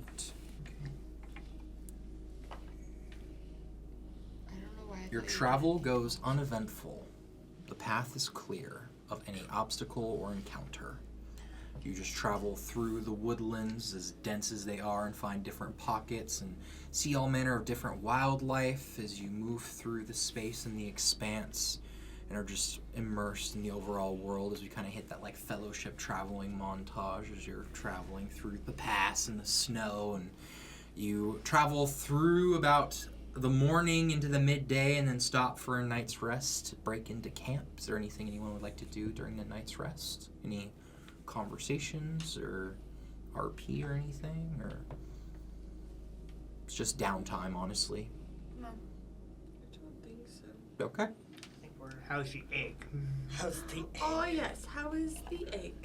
don't know why.
Your travel goes uneventful. The path is clear of any obstacle or encounter. You just travel through the woodlands, as dense as they are, and find different pockets and see all manner of different wildlife as you move through the space and the expanse and are just immersed in the overall world as we kind of hit that like fellowship traveling montage as you're traveling through the pass and the snow, and you travel through about the morning into the midday and then stop for a night's rest to break into camp. Is there anything anyone would like to do during the night's rest? Any conversations or RP or anything, or it's just downtime, honestly?
No. I don't think so.
Okay.
I think we're...
How's the egg?
How's the egg?
Oh yes, how is the egg?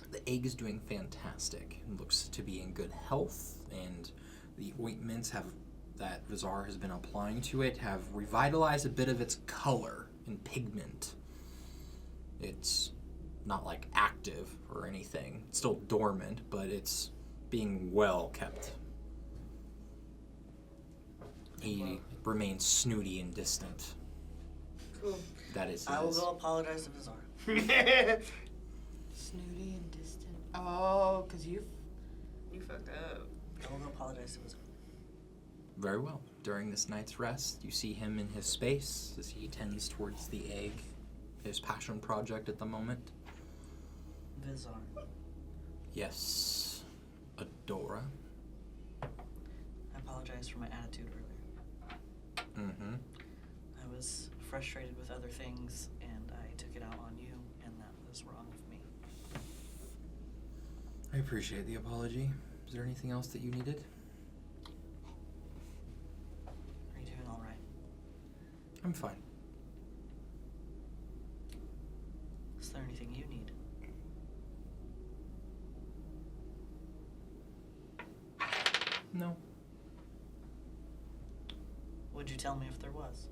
The egg is doing fantastic. It looks to be in good health, and the ointments that Vizar has been applying to it have revitalized a bit of its color and pigment. It's not like active or anything. It's still dormant, but it's being well kept. He remains snooty and distant.
Cool.
That is
I will
his.
go apologize to Vizar.
Snooty and distant. Oh, because you
fucked up.
I will go apologize to Vizar.
Very well. During this night's rest, you see him in his space as he tends towards the egg, his passion project at the moment.
Vizar.
Yes, Adora.
apologize for my attitude earlier.
Mm-hmm.
I was frustrated with other things, and I took it out on you, and that was wrong of me.
I appreciate the apology. Is there anything else that you needed?
Are you doing all right?
I'm fine.
Is there anything you need?
No.
Would you tell me if there was?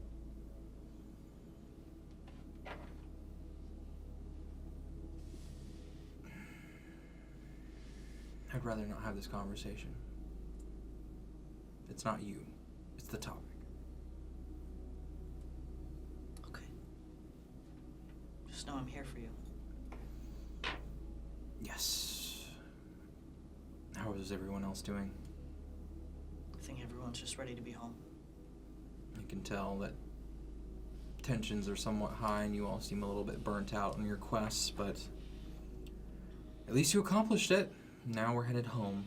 I'd rather not have this conversation. It's not you. It's the topic.
Okay. Just know I'm here for you.
Yes. How is everyone else doing?
I think everyone's just ready to be home.
You can tell that tensions are somewhat high and you all seem a little bit burnt out on your quests, but at least you accomplished it. Now we're headed home.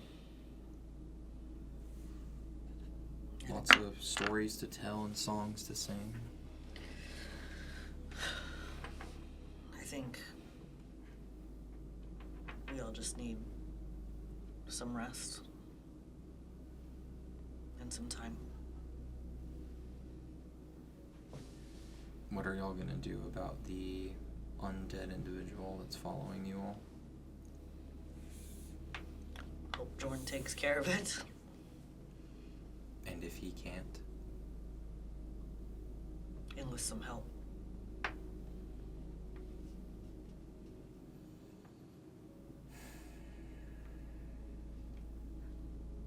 Lots of stories to tell and songs to sing.
I think we all just need some rest and some time.
What are y'all gonna do about the undead individual that's following you all?
Hope Jordan takes care of it.
And if he can't?
Enlist some help.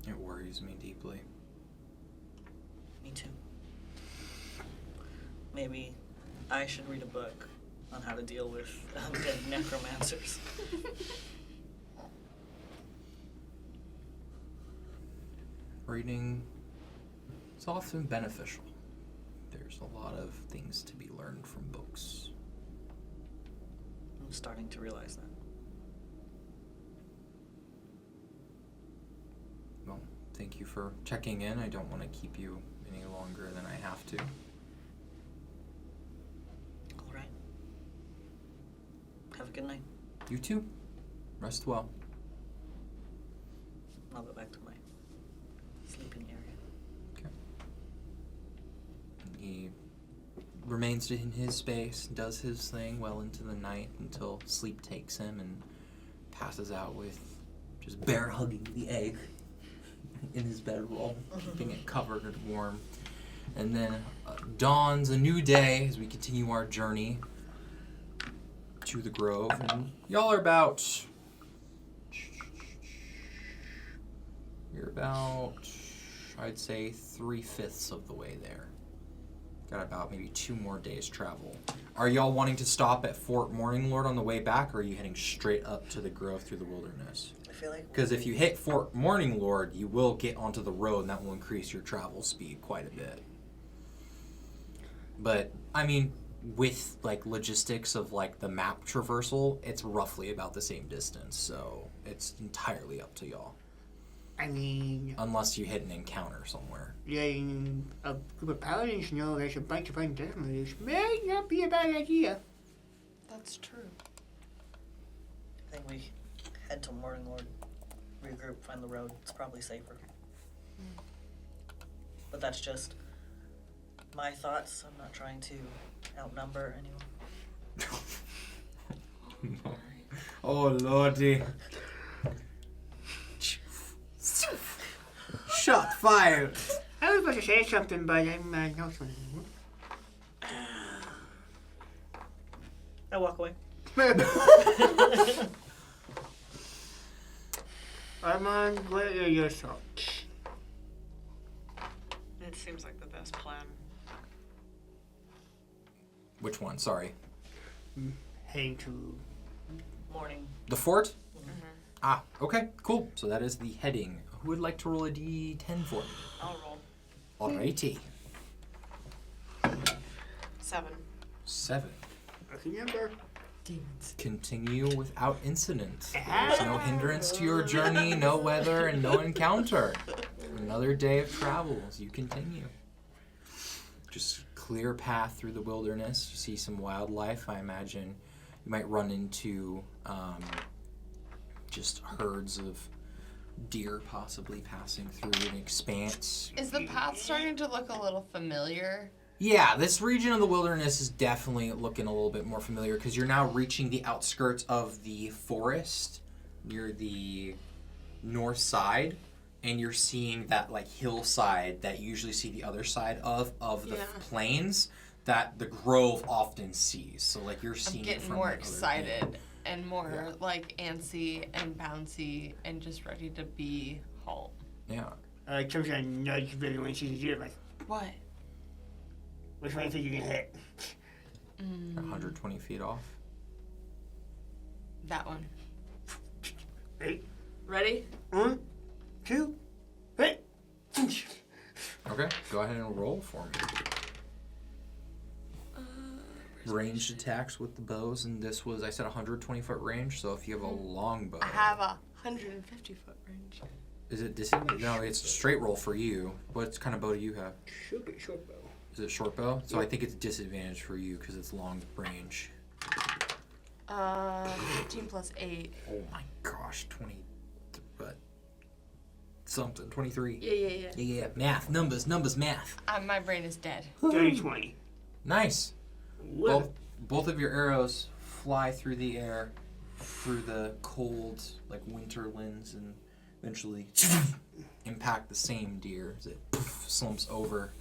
It worries me deeply.
Me too. Maybe I should read a book on how to deal with undead necromancers.
Reading is often beneficial. There's a lot of things to be learned from books.
I'm starting to realize that.
Well, thank you for checking in. I don't want to keep you any longer than I have to.
All right. Have a good night.
You too. Rest well.
I'll go back to my sleeping area.
He remains in his space, does his thing well into the night until sleep takes him and passes out with just bear hugging the egg in his bedroll, keeping it covered and warm. And then dawns a new day as we continue our journey to the grove. And y'all are about... You're about, I'd say, 3/5 of the way there. Got about maybe 2 more days travel. Are y'all wanting to stop at Fort Morning Lord on the way back, or are you heading straight up to the grove through the wilderness?
I feel like
Because if you hit Fort Morning Lord, you will get onto the road, and that will increase your travel speed quite a bit. But, I mean, with, like, logistics of, like, the map traversal, it's roughly about the same distance, so it's entirely up to y'all.
I mean,
Unless you hit an encounter somewhere.
letting a group of paladins know there's a bunch of undead moves may not be a bad idea.
That's true.
I think we head to Morning Lord, regroup, find the road. It's probably safer. But that's just my thoughts. I'm not trying to outnumber anyone.
No. Oh, lordy. Shot fired.
I was about to say something, but I'm not saying
I walk away.
Armand, what are your thoughts?
It seems like the best plan.
Which one? Sorry.
Heading to...
Morning.
The fort? Ah, okay, cool. So that is the heading. Who would like to roll a d10 for me?
I'll roll.
Alrighty.
7.
7.
Lucky number.
Continue without incident. There's no hindrance to your journey, no weather, and no encounter. Another day of travel as you continue. Just clear path through the wilderness. You see some wildlife. I imagine you might run into just herds of deer possibly passing through an expanse.
Is the path starting to look a little familiar?
Yeah, this region of the wilderness is definitely looking a little bit more familiar because you're now reaching the outskirts of the forest near the north side, and you're seeing that like hillside that you usually see the other side of the plains that the grove often sees. So like you're seeing
I'm
it
getting
from
more
the other
excited
end.
and more like antsy and bouncy and just ready to be halt.
Yeah.
Comes a nudge Billy when she's here, like,
What?
which one do you think you can hit?
120 feet off.
That one.
Eight,
Ready?
1, 2, hit.
Okay, go ahead and roll for me. Ranged attacks with the bows, and this was, I said, 120 foot range, so if you have a long bow.
I have a 150 foot range.
Is it disadvantage? No, it's a straight roll for you. What kind of bow do you have?
Should be short bow.
Is it short bow? So I think it's disadvantage for you because it's long range.
15 plus 8.
Oh my gosh, 20, but something, 23.
Yeah.
Yeah, math, numbers, math.
My brain is dead.
30-20.
Nice. Both of your arrows fly through the air, through the cold, like winter winds, and eventually impact the same deer as it slumps over.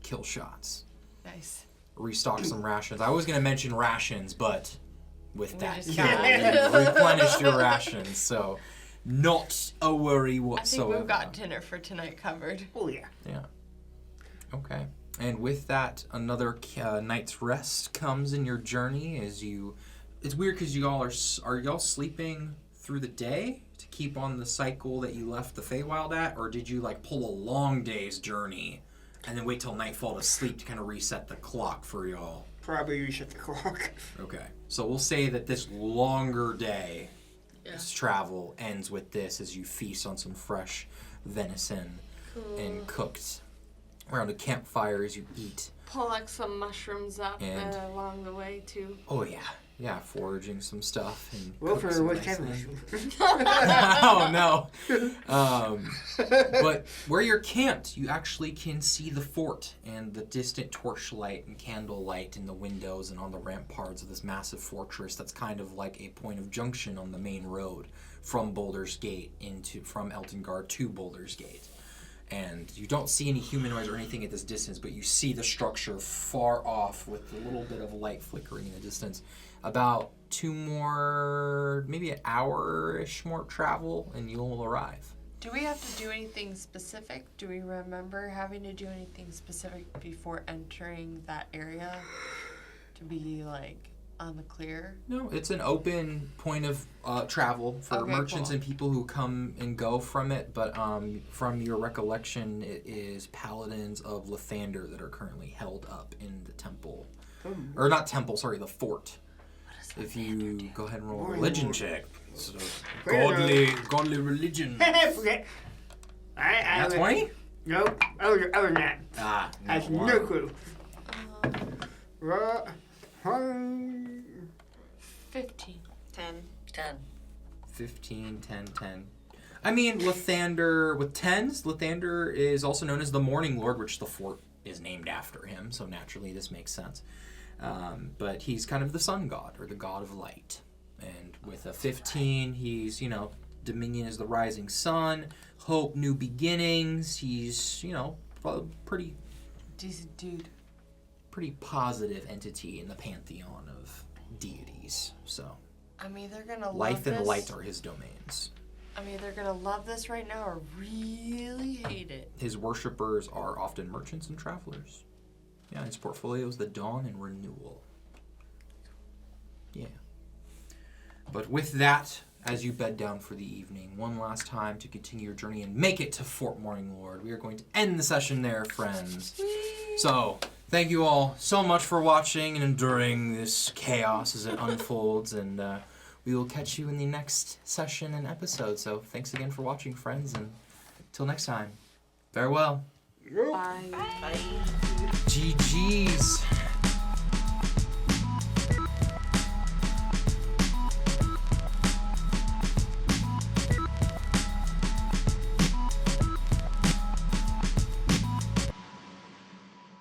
Kill shots.
Nice.
Restock some rations. I was going to mention rations, but with
We
that,
just
you
got-
replenished your rations, so not a worry
I think
whatsoever.
we've got dinner for tonight covered.
Oh, yeah.
Yeah. Okay. And with that, another night's rest comes in your journey as you... It's weird because you all are y'all sleeping through the day to keep on the cycle that you left the Feywild at, or did you like pull a long day's journey and then wait till nightfall to sleep to kind of reset the clock for y'all?
Probably reset the clock.
Okay. So we'll say that this longer day, this travel, ends with this as you feast on some fresh venison and cooked around a campfire as you eat.
Pull like some mushrooms up
And-
along the way too.
Oh yeah. Yeah, foraging some stuff and
Well,
cook
for
some
what
nice
type of
things.
mushroom?
Oh no. But where you're camped, you actually can see the fort and the distant torchlight and candlelight in the windows and on the ramparts of this massive fortress that's kind of like a point of junction on the main road from Boulder's Gate from Eltongard to Boulder's Gate. And you don't see any humanoids or anything at this distance, but you see the structure far off with a little bit of light flickering in the distance. About 2 more, maybe an hour-ish more travel, and you'll arrive.
Do we have to do anything specific? Do we remember having to do anything specific before entering that area to be like on the clear?
No, it's an open point of travel for
Okay,
merchants
cool.
and people who come and go from it, but from your recollection, it is paladins of Lathander that are currently held up in the temple. Or not temple, sorry, the fort. If you go ahead and roll a religion check. So, godly religion.
Forget. I
That's 20?
Nope. Other than that.
Ah,
I have
wow.
no clue.
15.
10.
15, 10, 10. I mean, Lathander, with 10s, Lathander is also known as the Morning Lord, which the fort is named after him, so naturally this makes sense. But he's kind of the sun god, or the god of light. And with a 15, he's, Dominion is the rising sun, hope, new beginnings. He's, a pretty
Decent dude.
positive entity in the pantheon of deities. So,
I'm either gonna
life
love
and
this.
light are his domains.
I'm either gonna love this right now or really hate it.
His worshippers are often merchants and travelers. Yeah, his portfolio is the dawn and renewal. Yeah. But with that, as you bed down for the evening, one last time to continue your journey and make it to Fort Morning Lord, we are going to end the session there, friends. So, thank you all so much for watching and enduring this chaos as it unfolds, and we will catch you in the next session and episode. So, thanks again for watching, friends, and till next time. Farewell.
Bye.
Bye.
GG's.